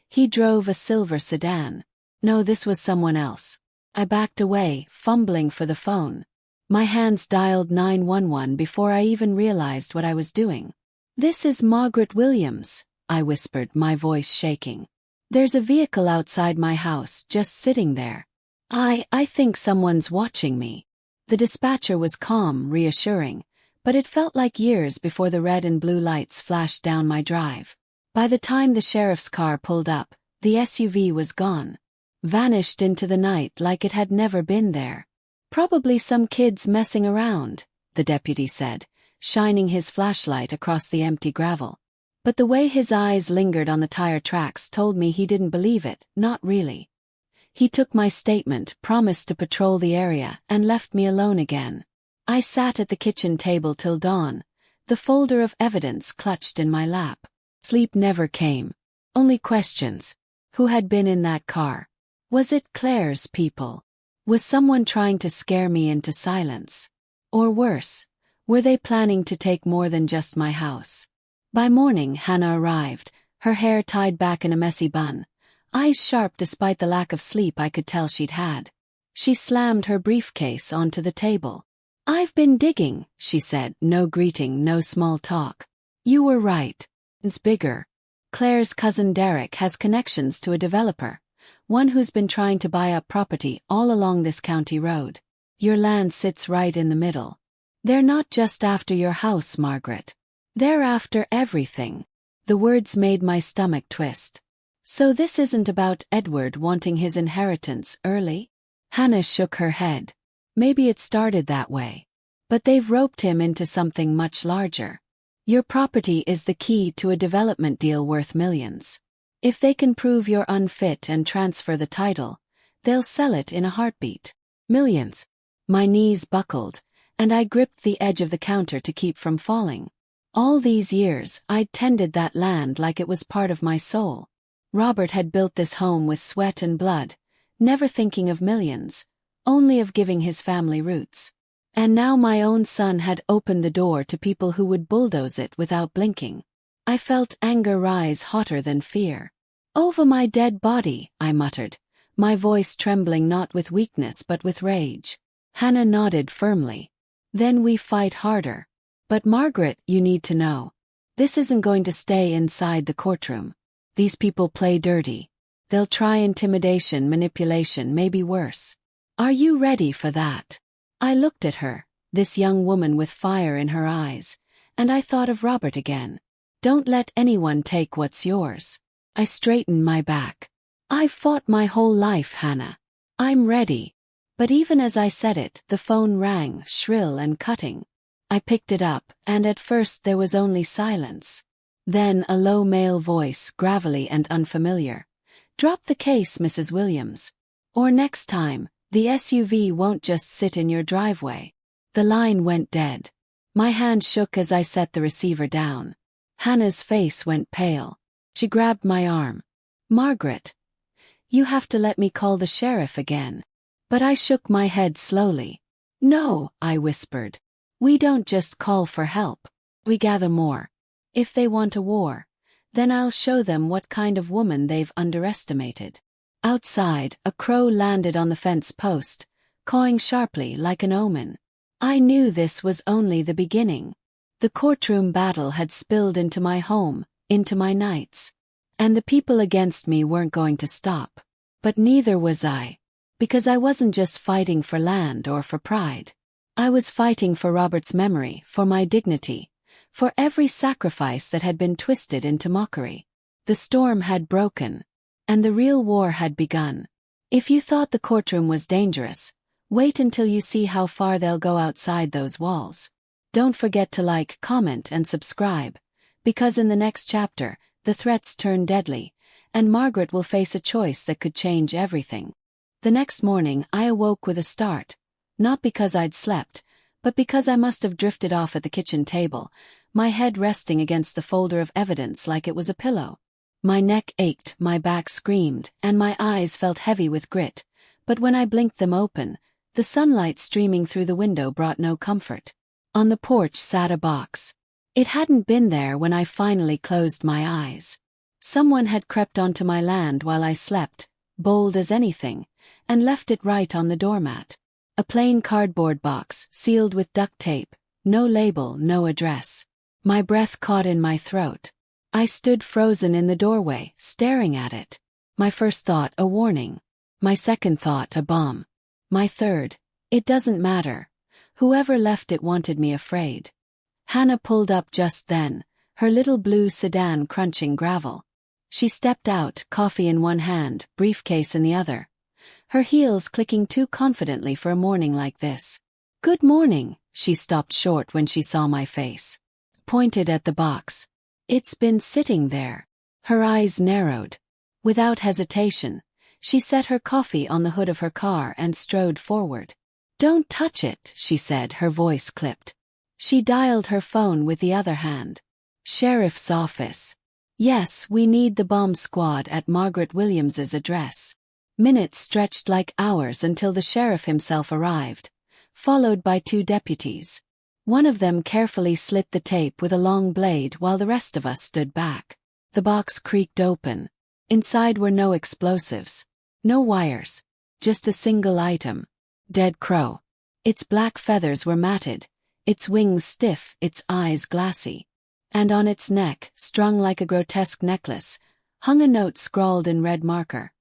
He drove a silver sedan. No, this was someone else. I backed away, fumbling for the phone. My hands dialed 911 before I even realized what I was doing. "This is Margaret Williams," I whispered, my voice shaking. "There's a vehicle outside my house, just sitting there. I think someone's watching me." The dispatcher was calm, reassuring, but it felt like years before the red and blue lights flashed down my drive. By the time the sheriff's car pulled up, the SUV was gone. Vanished into the night like it had never been there. "Probably some kids messing around," the deputy said, shining his flashlight across the empty gravel. But the way his eyes lingered on the tire tracks told me he didn't believe it, not really. He took my statement, promised to patrol the area, and left me alone again. I sat at the kitchen table till dawn, the folder of evidence clutched in my lap. Sleep never came. Only questions. Who had been in that car? Was it Claire's people? Was someone trying to scare me into silence? Or worse, were they planning to take more than just my house? By morning, Hannah arrived, her hair tied back in a messy bun. Eyes sharp despite the lack of sleep I could tell she'd had. She slammed her briefcase onto the table. "I've been digging," she said, no greeting, no small talk. "You were right. It's bigger. Claire's cousin Derek has connections to a developer, one who's been trying to buy up property all along this county road. Your land sits right in the middle. They're not just after your house, Margaret. They're after everything." The words made my stomach twist. "So this isn't about Edward wanting his inheritance early?" Hannah shook her head. "Maybe it started that way. But they've roped him into something much larger. Your property is the key to a development deal worth millions. If they can prove you're unfit and transfer the title, they'll sell it in a heartbeat. Millions." My knees buckled, and I gripped the edge of the counter to keep from falling. All these years, I'd tended that land like it was part of my soul. Robert had built this home with sweat and blood, never thinking of millions, only of giving his family roots. And now my own son had opened the door to people who would bulldoze it without blinking. I felt anger rise hotter than fear. "Over my dead body," I muttered, my voice trembling not with weakness but with rage. Hannah nodded firmly. "Then we fight harder. But Margaret, you need to know. This isn't going to stay inside the courtroom. These people play dirty. They'll try intimidation, manipulation, maybe worse. Are you ready for that?" I looked at her, this young woman with fire in her eyes, and I thought of Robert again. "Don't let anyone take what's yours." I straightened my back. "I've fought my whole life, Hannah. I'm ready." But even as I said it, the phone rang, shrill and cutting. I picked it up, and at first there was only silence. Then a low male voice, gravelly and unfamiliar. "Drop the case, Mrs. Williams. Or next time, the SUV won't just sit in your driveway." The line went dead. My hand shook as I set the receiver down. Hannah's face went pale. She grabbed my arm. "Margaret, you have to let me call the sheriff again." But I shook my head slowly. "No," I whispered. "We don't just call for help. We gather more. If they want a war, then I'll show them what kind of woman they've underestimated." Outside, a crow landed on the fence post, cawing sharply like an omen. I knew this was only the beginning. The courtroom battle had spilled into my home, into my nights. And the people against me weren't going to stop. But neither was I. Because I wasn't just fighting for land or for pride. I was fighting for Robert's memory, for my dignity, for every sacrifice that had been twisted into mockery. The storm had broken, and the real war had begun. If you thought the courtroom was dangerous, wait until you see how far they'll go outside those walls. Don't forget to like, comment, and subscribe, because in the next chapter, the threats turn deadly, and Margaret will face a choice that could change everything. The next morning, I awoke with a start, not because I'd slept, but because I must have drifted off at the kitchen table, my head resting against the folder of evidence like it was a pillow. My neck ached, my back screamed, and my eyes felt heavy with grit, but when I blinked them open, the sunlight streaming through the window brought no comfort. On the porch sat a box. It hadn't been there when I finally closed my eyes. Someone had crept onto my land while I slept, bold as anything, and left it right on the doormat. A plain cardboard box, sealed with duct tape, no label, no address. My breath caught in my throat. I stood frozen in the doorway, staring at it. My first thought, a warning. My second thought, a bomb. My third, it doesn't matter. Whoever left it wanted me afraid. Hannah pulled up just then, her little blue sedan crunching gravel. She stepped out, coffee in one hand, briefcase in the other. Her heels clicking too confidently for a morning like this. "Good morning," she stopped short when she saw my face. Pointed at the box. "It's been sitting there." Her eyes narrowed. Without hesitation, she set her coffee on the hood of her car and strode forward. "Don't touch it," she said, her voice clipped. She dialed her phone with the other hand. "Sheriff's office. Yes, we need the bomb squad at Margaret Williams's address." Minutes stretched like hours until the sheriff himself arrived, followed by 2 deputies. One of them carefully slit the tape with a long blade while the rest of us stood back. The box creaked open. Inside were no explosives. No wires. Just a single item. Dead crow. Its black feathers were matted, its wings stiff, its eyes glassy. And on its neck, strung like a grotesque necklace, hung a note scrawled in red marker.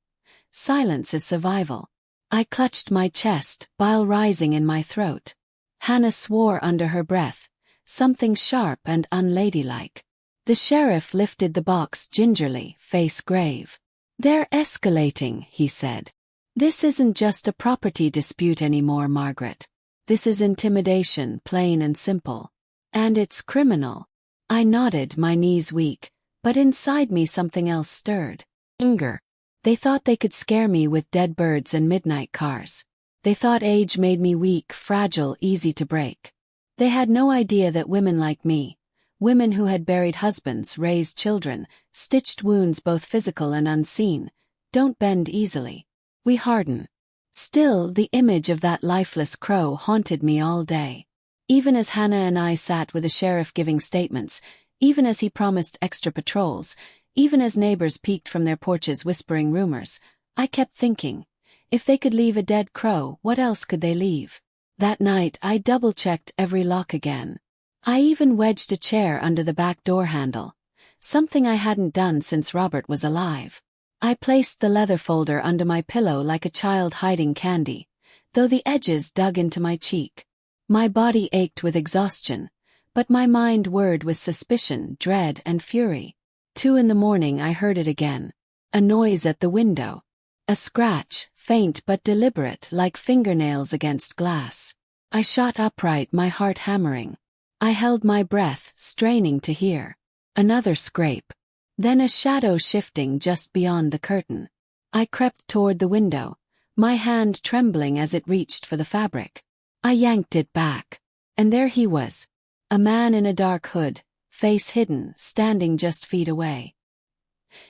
"Silence is survival." I clutched my chest, bile rising in my throat. Hannah swore under her breath, something sharp and unladylike. The sheriff lifted the box gingerly, face grave. "They're escalating," he said. "This isn't just a property dispute anymore, Margaret. This is intimidation, plain and simple. And it's criminal." I nodded, my knees weak, but inside me something else stirred. Anger. They thought they could scare me with dead birds and midnight cars. They thought age made me weak, fragile, easy to break. They had no idea that women like me, women who had buried husbands, raised children, stitched wounds both physical and unseen, don't bend easily. We harden. Still, the image of that lifeless crow haunted me all day. Even as Hannah and I sat with the sheriff giving statements, even as he promised extra patrols, even as neighbors peeked from their porches whispering rumors, I kept thinking, if they could leave a dead crow, what else could they leave? That night I double-checked every lock again. I even wedged a chair under the back door handle, something I hadn't done since Robert was alive. I placed the leather folder under my pillow like a child hiding candy, though the edges dug into my cheek. My body ached with exhaustion, but my mind whirred with suspicion, dread, and fury. 2 in the morning I heard it again. A noise at the window. A scratch, faint but deliberate, like fingernails against glass. I shot upright, my heart hammering. I held my breath, straining to hear. Another scrape. Then a shadow shifting just beyond the curtain. I crept toward the window, my hand trembling as it reached for the fabric. I yanked it back. And there he was. A man in a dark hood, face hidden, standing just feet away.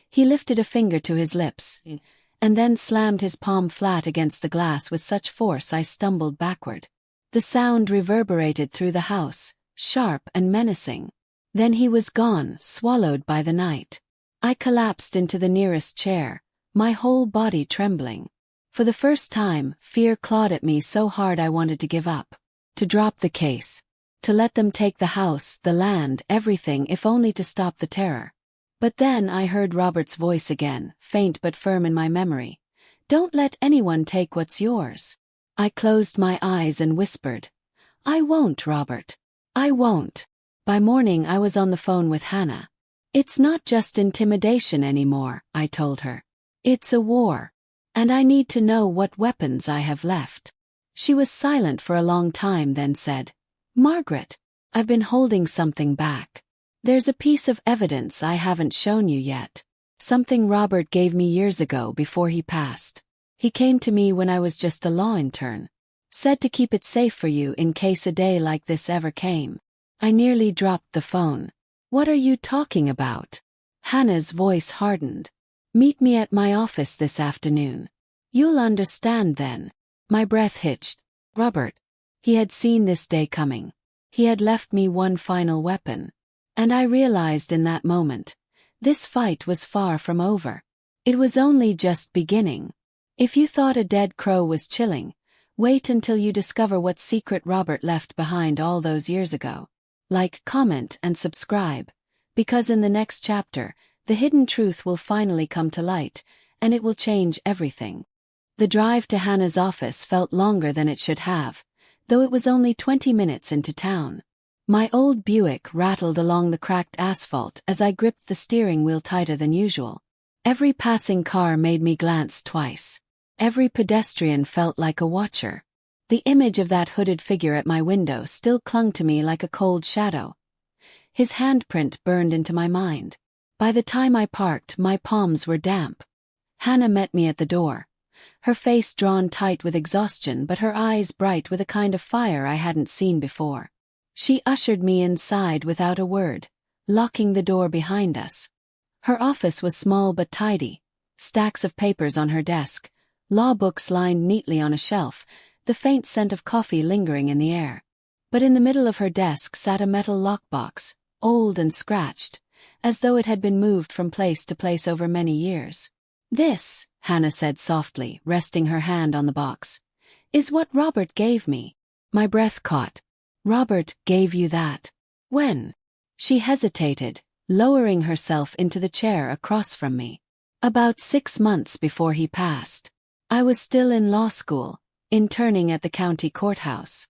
He lifted a finger to his lips, and then slammed his palm flat against the glass with such force I stumbled backward. The sound reverberated through the house, sharp and menacing. Then he was gone, swallowed by the night. I collapsed into the nearest chair, my whole body trembling. For the first time, fear clawed at me so hard I wanted to give up. To drop the case. To let them take the house, the land, everything, if only to stop the terror. But then I heard Robert's voice again, faint but firm in my memory. "Don't let anyone take what's yours." I closed my eyes and whispered, "I won't, Robert. I won't." By morning I was on the phone with Hannah. "It's not just intimidation anymore," I told her. "It's a war. And I need to know what weapons I have left." She was silent for a long time, then said, "Margaret, I've been holding something back. There's a piece of evidence I haven't shown you yet. Something Robert gave me years ago before he passed. He came to me when I was just a law intern. Said to keep it safe for you in case a day like this ever came." I nearly dropped the phone. "What are you talking about?" Hannah's voice hardened. Meet me at my office this afternoon. You'll understand then. My breath hitched. Robert. He had seen this day coming. He had left me one final weapon. And I realized in that moment, this fight was far from over. It was only just beginning. If you thought a dead crow was chilling, wait until you discover what secret Robert left behind all those years ago. Like, comment, and subscribe. Because in the next chapter, the hidden truth will finally come to light, and it will change everything. The drive to Hannah's office felt longer than it should have, though it was only 20 minutes into town. My old Buick rattled along the cracked asphalt as I gripped the steering wheel tighter than usual. Every passing car made me glance twice. Every pedestrian felt like a watcher. The image of that hooded figure at my window still clung to me like a cold shadow. His handprint burned into my mind. By the time I parked, my palms were damp. Hannah met me at the door. Her face drawn tight with exhaustion but her eyes bright with a kind of fire I hadn't seen before. She ushered me inside without a word, locking the door behind us. Her office was small but tidy. Stacks of papers on her desk, law books lined neatly on a shelf, the faint scent of coffee lingering in the air. But in the middle of her desk sat a metal lockbox, old and scratched, as though it had been moved from place to place over many years. "This," Hannah said softly, resting her hand on the box, "is what Robert gave me." My breath caught. "Robert gave you that? When?" She hesitated, lowering herself into the chair across from me. "About 6 months before he passed. I was still in law school, interning at the county courthouse.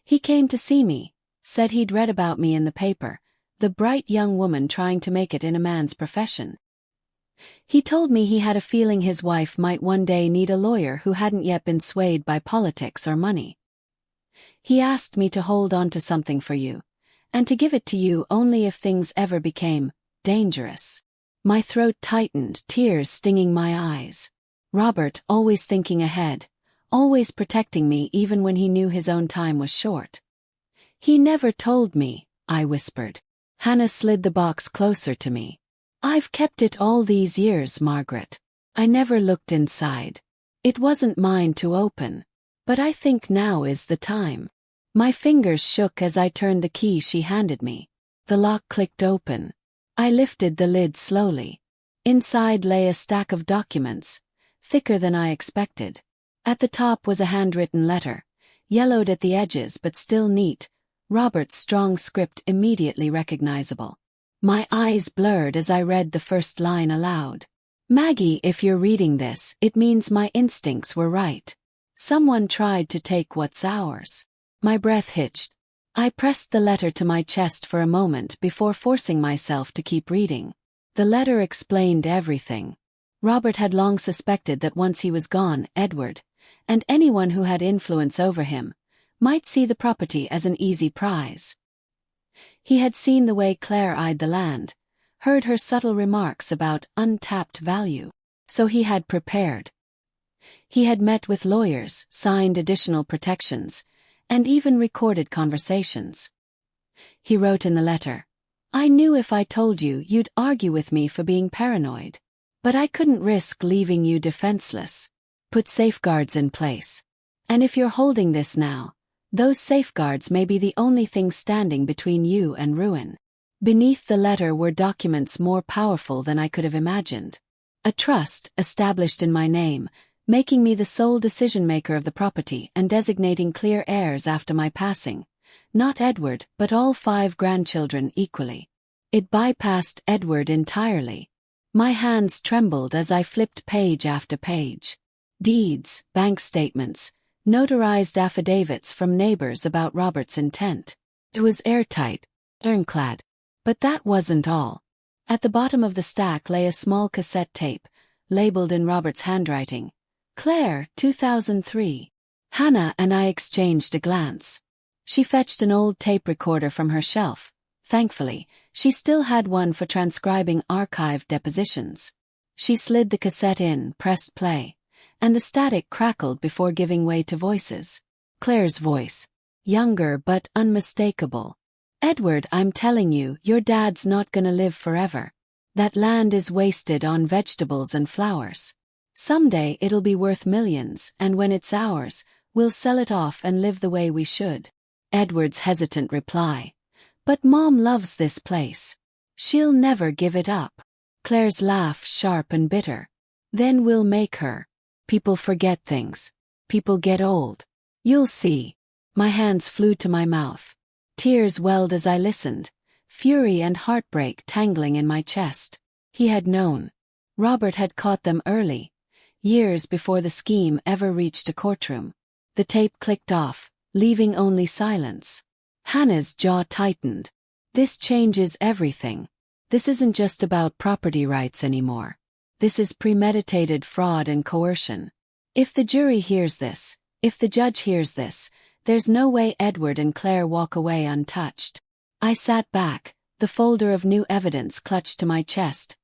He came to see me, said he'd read about me in the paper, the bright young woman trying to make it in a man's profession. He told me he had a feeling his wife might one day need a lawyer who hadn't yet been swayed by politics or money. He asked me to hold on to something for you, and to give it to you only if things ever became dangerous." My throat tightened, tears stinging my eyes. Robert, always thinking ahead, always protecting me even when he knew his own time was short. "He never told me," I whispered. Hannah slid the box closer to me. "I've kept it all these years, Margaret. I never looked inside. It wasn't mine to open. But I think now is the time." My fingers shook as I turned the key she handed me. The lock clicked open. I lifted the lid slowly. Inside lay a stack of documents, thicker than I expected. At the top was a handwritten letter, yellowed at the edges but still neat, Robert's strong script immediately recognizable. My eyes blurred as I read the first line aloud. "Maggie, if you're reading this, it means my instincts were right. Someone tried to take what's ours." My breath hitched. I pressed the letter to my chest for a moment before forcing myself to keep reading. The letter explained everything. Robert had long suspected that once he was gone, Edward, and anyone who had influence over him, might see the property as an easy prize. He had seen the way Claire eyed the land, heard her subtle remarks about untapped value. So he had prepared. He had met with lawyers, signed additional protections, and even recorded conversations. He wrote in the letter, "I knew if I told you, you'd argue with me for being paranoid. But I couldn't risk leaving you defenseless. Put safeguards in place. And if you're holding this now, those safeguards may be the only thing standing between you and ruin." Beneath the letter were documents more powerful than I could have imagined. A trust established in my name, making me the sole decision-maker of the property and designating clear heirs after my passing, not Edward but all 5 grandchildren equally. It bypassed Edward entirely. My hands trembled as I flipped page after page. Deeds, bank statements, notarized affidavits from neighbors about Robert's intent. It was airtight, ironclad. But that wasn't all. At the bottom of the stack lay a small cassette tape, labeled in Robert's handwriting, "Claire, 2003. Hannah and I exchanged a glance. She fetched an old tape recorder from her shelf. Thankfully, she still had one for transcribing archived depositions. She slid the cassette in, pressed play, and the static crackled before giving way to voices. Claire's voice, younger but unmistakable. "Edward, I'm telling you, your dad's not gonna live forever. That land is wasted on vegetables and flowers. Someday it'll be worth millions, and when it's ours, we'll sell it off and live the way we should. Edward's hesitant reply. But Mom loves this place. She'll never give it up. Claire's laugh, sharp and bitter. Then we'll make her. People forget things. People get old. You'll see. My hands flew to my mouth. Tears welled as I listened, fury and heartbreak tangling in my chest. He had known. Robert had caught them early, years before the scheme ever reached a courtroom. The tape clicked off, leaving only silence. Hannah's jaw tightened. This changes everything. This isn't just about property rights anymore. This is premeditated fraud and coercion. If the jury hears this, if the judge hears this, there's no way Edward and Claire walk away untouched. I sat back, the folder of new evidence clutched to my chest,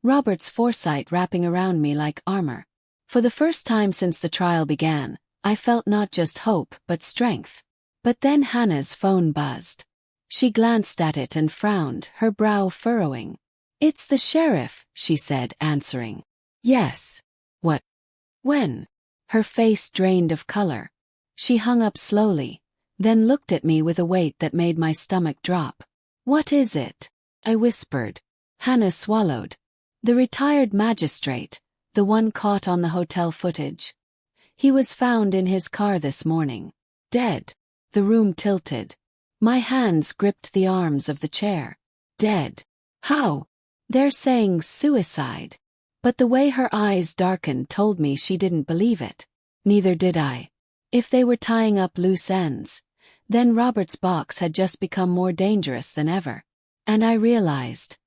Robert's foresight wrapping around me like armor. For the first time since the trial began, I felt not just hope but strength. But then Hannah's phone buzzed. She glanced at it and frowned, her brow furrowing. "It's the sheriff," she said, answering. "Yes. What? When?" Her face drained of color. She hung up slowly, then looked at me with a weight that made my stomach drop. "What is it?" I whispered. Hannah swallowed. "The retired magistrate, the one caught on the hotel footage. He was found in his car this morning. Dead." The room tilted. My hands gripped the arms of the chair. "Dead? How?" "They're saying suicide." But the way her eyes darkened told me she didn't believe it. Neither did I. If they were tying up loose ends, then Robert's box had just become more dangerous than ever. And I realized,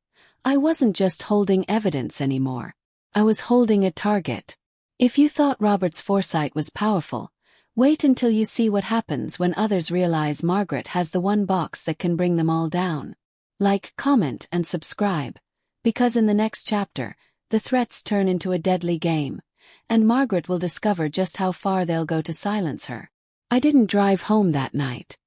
I wasn't just holding evidence anymore. I was holding a target. If you thought Robert's foresight was powerful, wait until you see what happens when others realize Margaret has the one box that can bring them all down. Like, comment, and subscribe, because in the next chapter, the threats turn into a deadly game, and Margaret will discover just how far they'll go to silence her. I didn't drive home that night.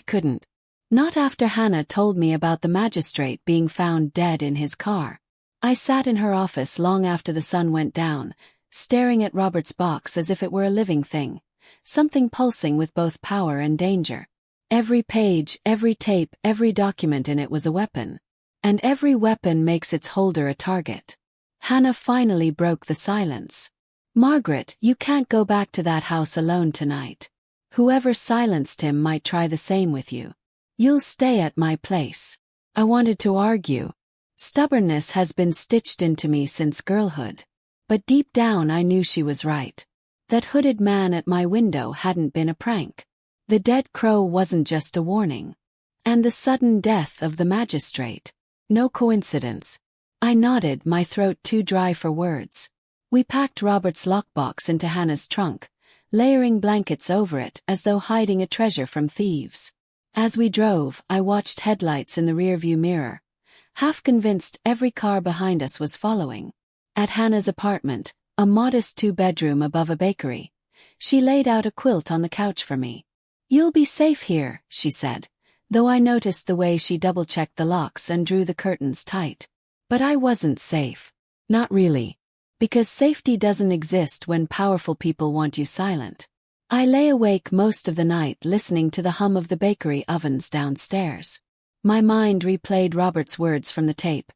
Couldn't. Not after Hannah told me about the magistrate being found dead in his car. I sat in her office long after the sun went down, staring at Robert's box as if it were a living thing. Something pulsing with both power and danger. Every page, every tape, every document in it was a weapon. And every weapon makes its holder a target. Hannah finally broke the silence. "Margaret, you can't go back to that house alone tonight. Whoever silenced him might try the same with you. You'll stay at my place." I wanted to argue. Stubbornness has been stitched into me since girlhood. But deep down I knew she was right. That hooded man at my window hadn't been a prank. The dead crow wasn't just a warning. And the sudden death of the magistrate. No coincidence. I nodded, my throat too dry for words. We packed Robert's lockbox into Hannah's trunk, layering blankets over it as though hiding a treasure from thieves. As we drove, I watched headlights in the rearview mirror, half convinced every car behind us was following. At Hannah's apartment, a modest two-bedroom above a bakery, she laid out a quilt on the couch for me. "You'll be safe here," she said, though I noticed the way she double-checked the locks and drew the curtains tight. But I wasn't safe. Not really. Because safety doesn't exist when powerful people want you silent. I lay awake most of the night listening to the hum of the bakery ovens downstairs. My mind replayed Robert's words from the tape,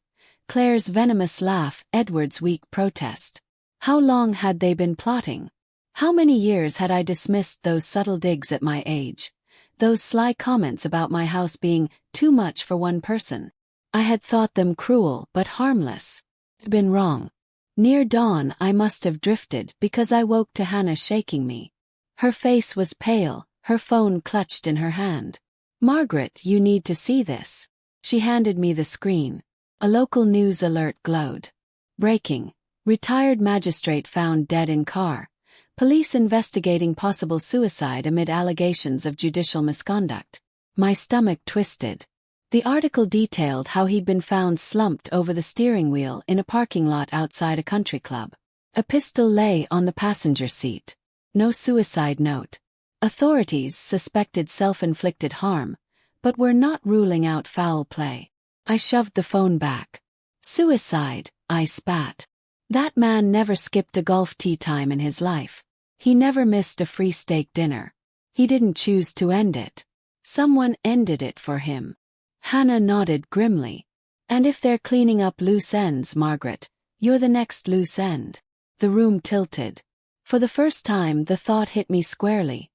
Claire's venomous laugh, Edward's weak protest. How long had they been plotting? How many years had I dismissed those subtle digs at my age? Those sly comments about my house being too much for one person. I had thought them cruel but harmless. Been wrong. Near dawn I must have drifted because I woke to Hannah shaking me. Her face was pale, her phone clutched in her hand. "Margaret, you need to see this." She handed me the screen. A local news alert glowed. Breaking. Retired magistrate found dead in car. Police investigating possible suicide amid allegations of judicial misconduct. My stomach twisted. The article detailed how he'd been found slumped over the steering wheel in a parking lot outside a country club. A pistol lay on the passenger seat. No suicide note. Authorities suspected self-inflicted harm, but were not ruling out foul play. I shoved the phone back. Suicide, I spat. That man never skipped a golf tea time in his life. He never missed a free steak dinner. He didn't choose to end it. Someone ended it for him. Hannah nodded grimly. And if they're cleaning up loose ends, Margaret, you're the next loose end. The room tilted. For the first time, the thought hit me squarely.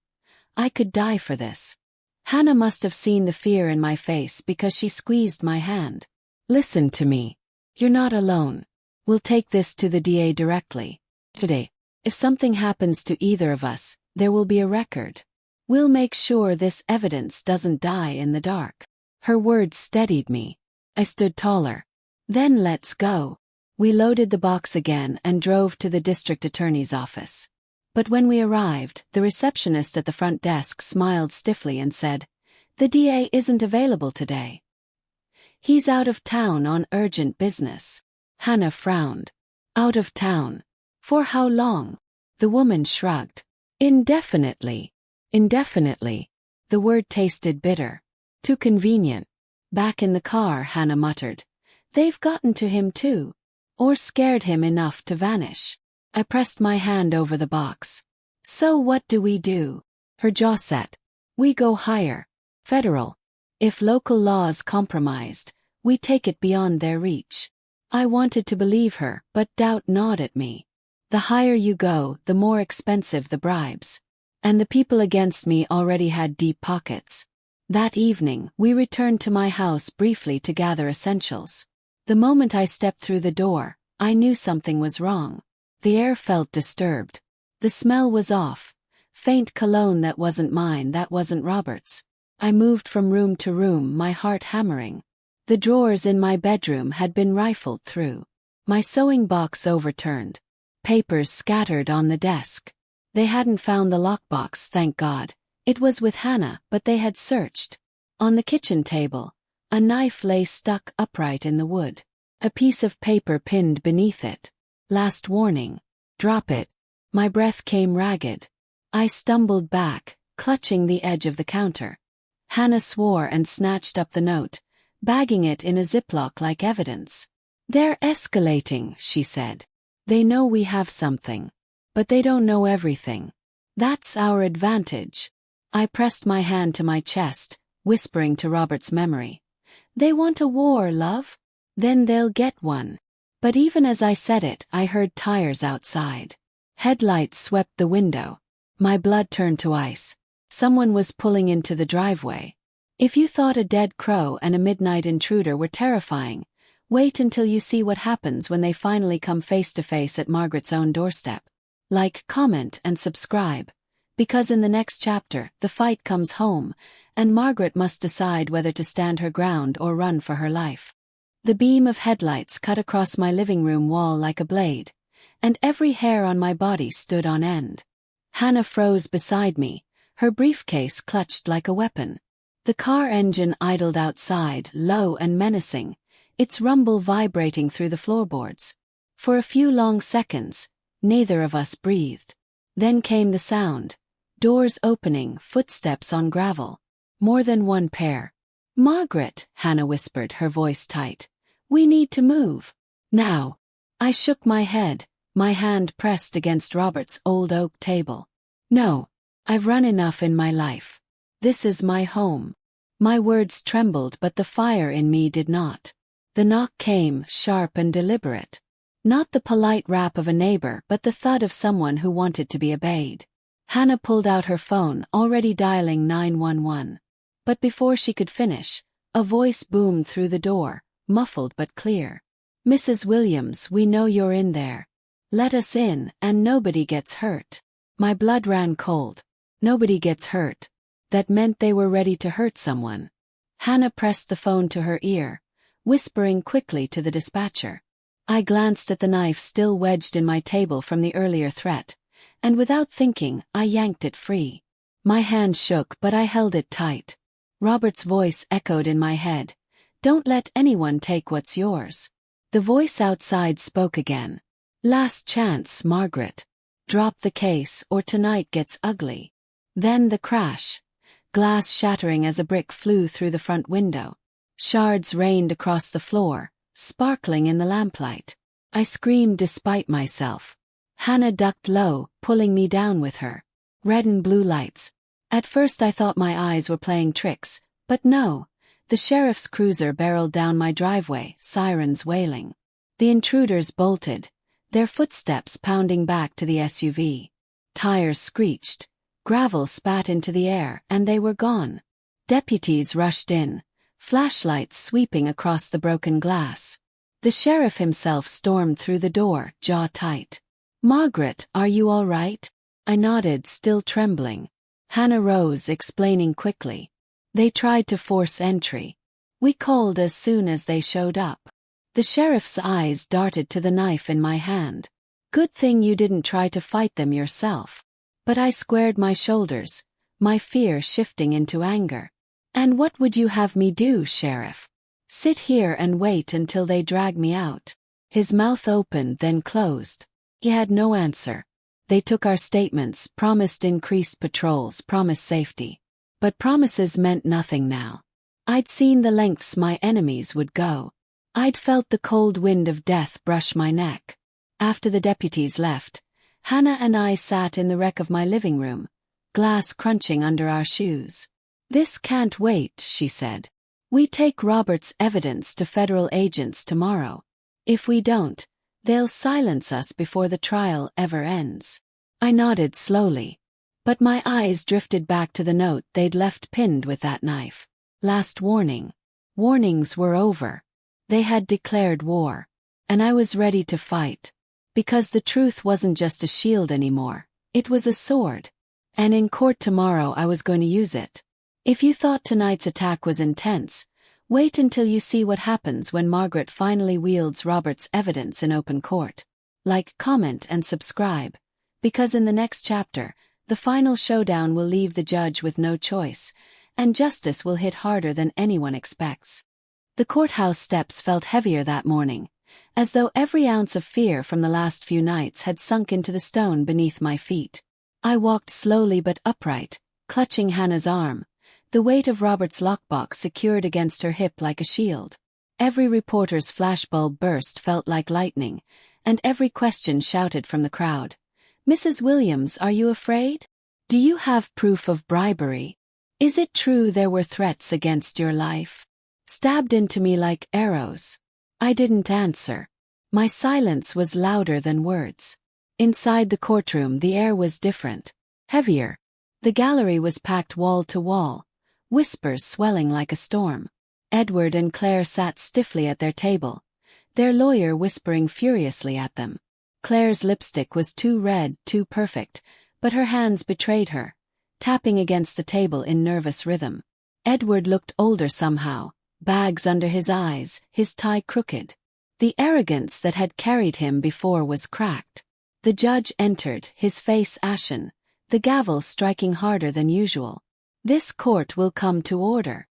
I could die for this. Hannah must have seen the fear in my face because she squeezed my hand. Listen to me. You're not alone. We'll take this to the DA directly. Today, if something happens to either of us, there will be a record. We'll make sure this evidence doesn't die in the dark. Her words steadied me. I stood taller. Then let's go. We loaded the box again and drove to the district attorney's office. But when we arrived, the receptionist at the front desk smiled stiffly and said, "The DA isn't available today. He's out of town on urgent business." Hannah frowned. Out of town? For how long? The woman shrugged. Indefinitely. Indefinitely. The word tasted bitter. Too convenient. Back in the car, Hannah muttered. They've gotten to him too. Or scared him enough to vanish. I pressed my hand over the box. So what do we do? Her jaw set. We go higher. Federal. If local law's compromised, we take it beyond their reach. I wanted to believe her, but doubt gnawed at me. The higher you go, the more expensive the bribes. And the people against me already had deep pockets. That evening, we returned to my house briefly to gather essentials. The moment I stepped through the door, I knew something was wrong. The air felt disturbed. The smell was off. Faint cologne that wasn't mine, that wasn't Robert's. I moved from room to room, my heart hammering. The drawers in my bedroom had been rifled through. My sewing box overturned. Papers scattered on the desk. They hadn't found the lockbox, thank God. It was with Hannah, but they had searched. On the kitchen table, a knife lay stuck upright in the wood. A piece of paper pinned beneath it. Last warning. Drop it. My breath came ragged. I stumbled back, clutching the edge of the counter. Hannah swore and snatched up the note, bagging it in a Ziploc like evidence. They're escalating, she said. They know we have something. But they don't know everything. That's our advantage. I pressed my hand to my chest, whispering to Robert's memory. They want a war, love? Then they'll get one. But even as I said it, I heard tires outside. Headlights swept the window. My blood turned to ice. Someone was pulling into the driveway. If you thought a dead crow and a midnight intruder were terrifying, wait until you see what happens when they finally come face to face at Margaret's own doorstep. Like, comment, and subscribe. Because in the next chapter, the fight comes home, and Margaret must decide whether to stand her ground or run for her life. The beam of headlights cut across my living room wall like a blade, and every hair on my body stood on end. Hannah froze beside me, her briefcase clutched like a weapon. The car engine idled outside, low and menacing, its rumble vibrating through the floorboards. For a few long seconds, neither of us breathed. Then came the sound. Doors opening, footsteps on gravel. More than one pair. Margaret, Hannah whispered, her voice tight. We need to move. Now. I shook my head, my hand pressed against Robert's old oak table. No. I've run enough in my life. This is my home. My words trembled, but the fire in me did not. The knock came, sharp and deliberate. Not the polite rap of a neighbor, but the thud of someone who wanted to be obeyed. Hannah pulled out her phone, already dialing 911. But before she could finish, a voice boomed through the door, muffled but clear. Mrs. Williams, we know you're in there. Let us in, and nobody gets hurt. My blood ran cold. Nobody gets hurt. That meant they were ready to hurt someone. Hannah pressed the phone to her ear, whispering quickly to the dispatcher. I glanced at the knife still wedged in my table from the earlier threat, and without thinking, I yanked it free. My hand shook, but I held it tight. Robert's voice echoed in my head. Don't let anyone take what's yours. The voice outside spoke again. Last chance, Margaret. Drop the case or tonight gets ugly. Then the crash. Glass shattering as a brick flew through the front window. Shards rained across the floor, sparkling in the lamplight. I screamed despite myself. Hannah ducked low, pulling me down with her. Red and blue lights. At first I thought my eyes were playing tricks, but no. The sheriff's cruiser barreled down my driveway, sirens wailing. The intruders bolted, their footsteps pounding back to the SUV. Tires screeched, gravel spat into the air, and they were gone. Deputies rushed in, flashlights sweeping across the broken glass. The sheriff himself stormed through the door, jaw tight. "Margaret, are you all right?" I nodded, still trembling. Hannah rose, explaining quickly. "They tried to force entry. We called as soon as they showed up." The sheriff's eyes darted to the knife in my hand. "Good thing you didn't try to fight them yourself." But I squared my shoulders, my fear shifting into anger. "And what would you have me do, Sheriff? Sit here and wait until they drag me out?" His mouth opened, then closed. He had no answer. They took our statements, promised increased patrols, promised safety. But promises meant nothing now. I'd seen the lengths my enemies would go. I'd felt the cold wind of death brush my neck. After the deputies left, Hannah and I sat in the wreck of my living room, glass crunching under our shoes. "This can't wait," she said. "We take Robert's evidence to federal agents tomorrow. If we don't, they'll silence us before the trial ever ends." I nodded slowly, but my eyes drifted back to the note they'd left pinned with that knife. Last warning. Warnings were over. They had declared war. And I was ready to fight. Because the truth wasn't just a shield anymore, it was a sword. And in court tomorrow I was going to use it. If you thought tonight's attack was intense, wait until you see what happens when Margaret finally wields Robert's evidence in open court. Like, comment, and subscribe. Because in the next chapter, the final showdown will leave the judge with no choice, and justice will hit harder than anyone expects. The courthouse steps felt heavier that morning, as though every ounce of fear from the last few nights had sunk into the stone beneath my feet. I walked slowly but upright, clutching Hannah's arm, the weight of Robert's lockbox secured against her hip like a shield. Every reporter's flashbulb burst felt like lightning, and every question shouted from the crowd. "Mrs. Williams, are you afraid? Do you have proof of bribery? Is it true there were threats against your life?" Stabbed into me like arrows. I didn't answer. My silence was louder than words. Inside the courtroom the air was different, heavier. The gallery was packed wall to wall, whispers swelling like a storm. Edward and Claire sat stiffly at their table, their lawyer whispering furiously at them. Claire's lipstick was too red, too perfect, but her hands betrayed her, tapping against the table in nervous rhythm. Edward looked older somehow, bags under his eyes, his tie crooked. The arrogance that had carried him before was cracked. The judge entered, his face ashen, the gavel striking harder than usual. "This court will come to order."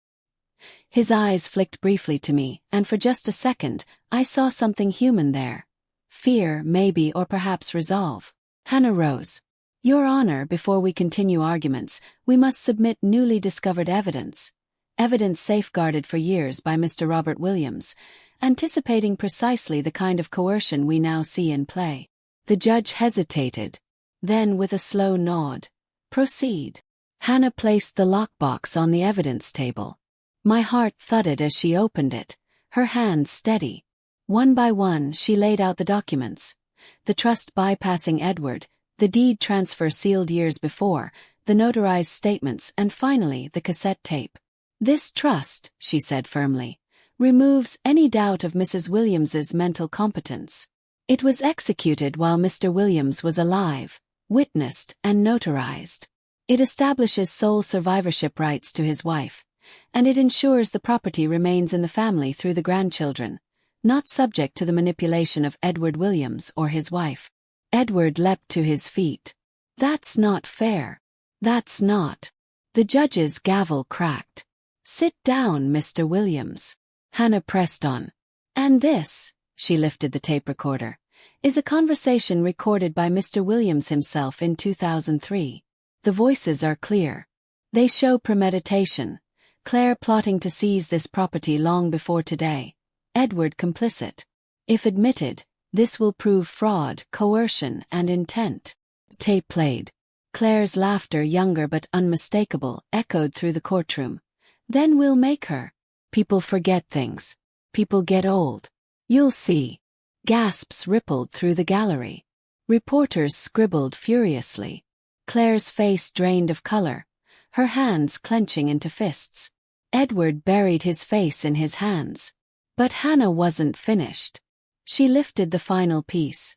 His eyes flicked briefly to me, and for just a second, I saw something human there. Fear, maybe, or perhaps resolve. Hannah rose. "Your Honor, before we continue arguments, we must submit newly discovered evidence. Evidence safeguarded for years by Mr. Robert Williams, anticipating precisely the kind of coercion we now see in play." The judge hesitated. Then, with a slow nod, "Proceed." Hannah placed the lockbox on the evidence table. My heart thudded as she opened it, her hands steady. One by one she laid out the documents. The trust bypassing Edward, the deed transfer sealed years before, the notarized statements, and finally the cassette tape. "This trust," she said firmly, "removes any doubt of Mrs. Williams's mental competence. It was executed while Mr. Williams was alive, witnessed, and notarized. It establishes sole survivorship rights to his wife, and it ensures the property remains in the family through the grandchildren, not subject to the manipulation of Edward Williams or his wife." Edward leapt to his feet. "That's not fair. That's not." The judge's gavel cracked. "Sit down, Mr. Williams." Hannah pressed on. "And this," she lifted the tape recorder, "is a conversation recorded by Mr. Williams himself in 2003. The voices are clear. They show premeditation, Claire plotting to seize this property long before today, Edward complicit. If admitted, this will prove fraud, coercion, and intent. Tape played. Claire's laughter, younger but unmistakable, echoed through the courtroom. Then we'll make her. People forget things. People get old. You'll see. Gasps rippled through the gallery. Reporters scribbled furiously. Claire's face drained of color, her hands clenching into fists. Edward buried his face in his hands. But Hannah wasn't finished. She lifted the final piece.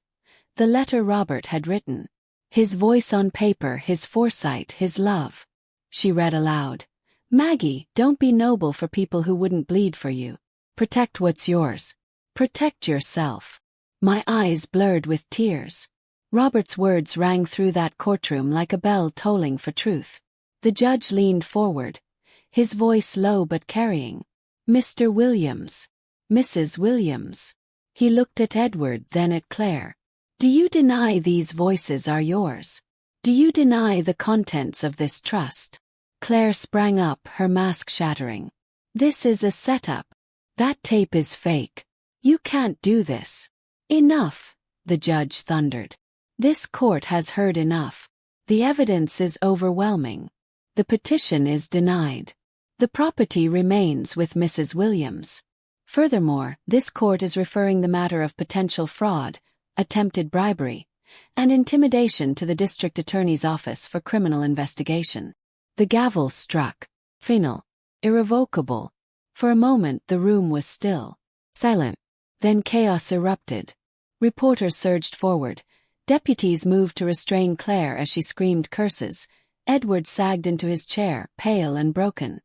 The letter Robert had written. His voice on paper, his foresight, his love. She read aloud. Maggie, don't be noble for people who wouldn't bleed for you. Protect what's yours. Protect yourself. My eyes blurred with tears. Robert's words rang through that courtroom like a bell tolling for truth. The judge leaned forward, his voice low but carrying. Mr. Williams. Mrs. Williams. He looked at Edward, then at Claire. Do you deny these voices are yours? Do you deny the contents of this trust? Claire sprang up, her mask shattering. This is a setup. That tape is fake. You can't do this. Enough, the judge thundered. This court has heard enough. The evidence is overwhelming. The petition is denied. The property remains with Mrs. Williams. Furthermore, this court is referring the matter of potential fraud, attempted bribery, and intimidation to the district attorney's office for criminal investigation. The gavel struck. Final. Irrevocable. For a moment the room was still. Silent. Then chaos erupted. Reporters surged forward. Deputies moved to restrain Claire as she screamed curses. Edward sagged into his chair, pale and broken.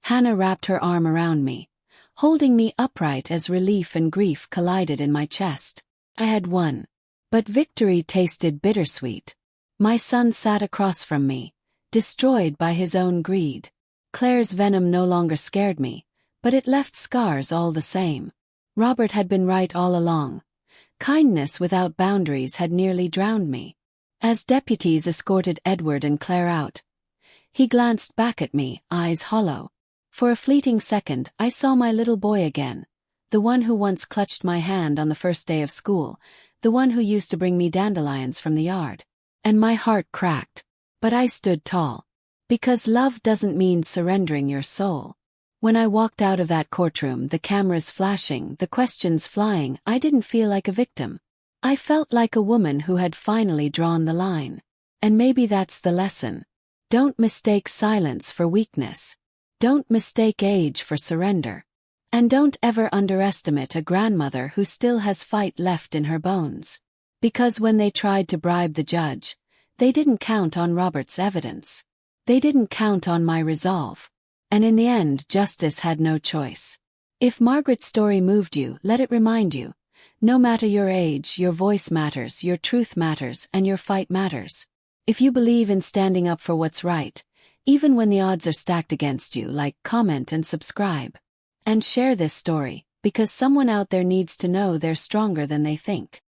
Hannah wrapped her arm around me, holding me upright as relief and grief collided in my chest. I had won. But victory tasted bittersweet. My son sat across from me, destroyed by his own greed. Claire's venom no longer scared me, but it left scars all the same. Robert had been right all along. Kindness without boundaries had nearly drowned me. As deputies escorted Edward and Claire out, he glanced back at me, eyes hollow. For a fleeting second, I saw my little boy again, the one who once clutched my hand on the first day of school, the one who used to bring me dandelions from the yard. And my heart cracked. But I stood tall. Because love doesn't mean surrendering your soul. When I walked out of that courtroom, the cameras flashing, the questions flying, I didn't feel like a victim. I felt like a woman who had finally drawn the line. And maybe that's the lesson. Don't mistake silence for weakness. Don't mistake age for surrender. And don't ever underestimate a grandmother who still has fight left in her bones. Because when they tried to bribe the judge, they didn't count on Robert's evidence. They didn't count on my resolve. And in the end, justice had no choice. If Margaret's story moved you, let it remind you. No matter your age, your voice matters, your truth matters, and your fight matters. If you believe in standing up for what's right, even when the odds are stacked against you, like, comment and subscribe. And share this story, because someone out there needs to know they're stronger than they think.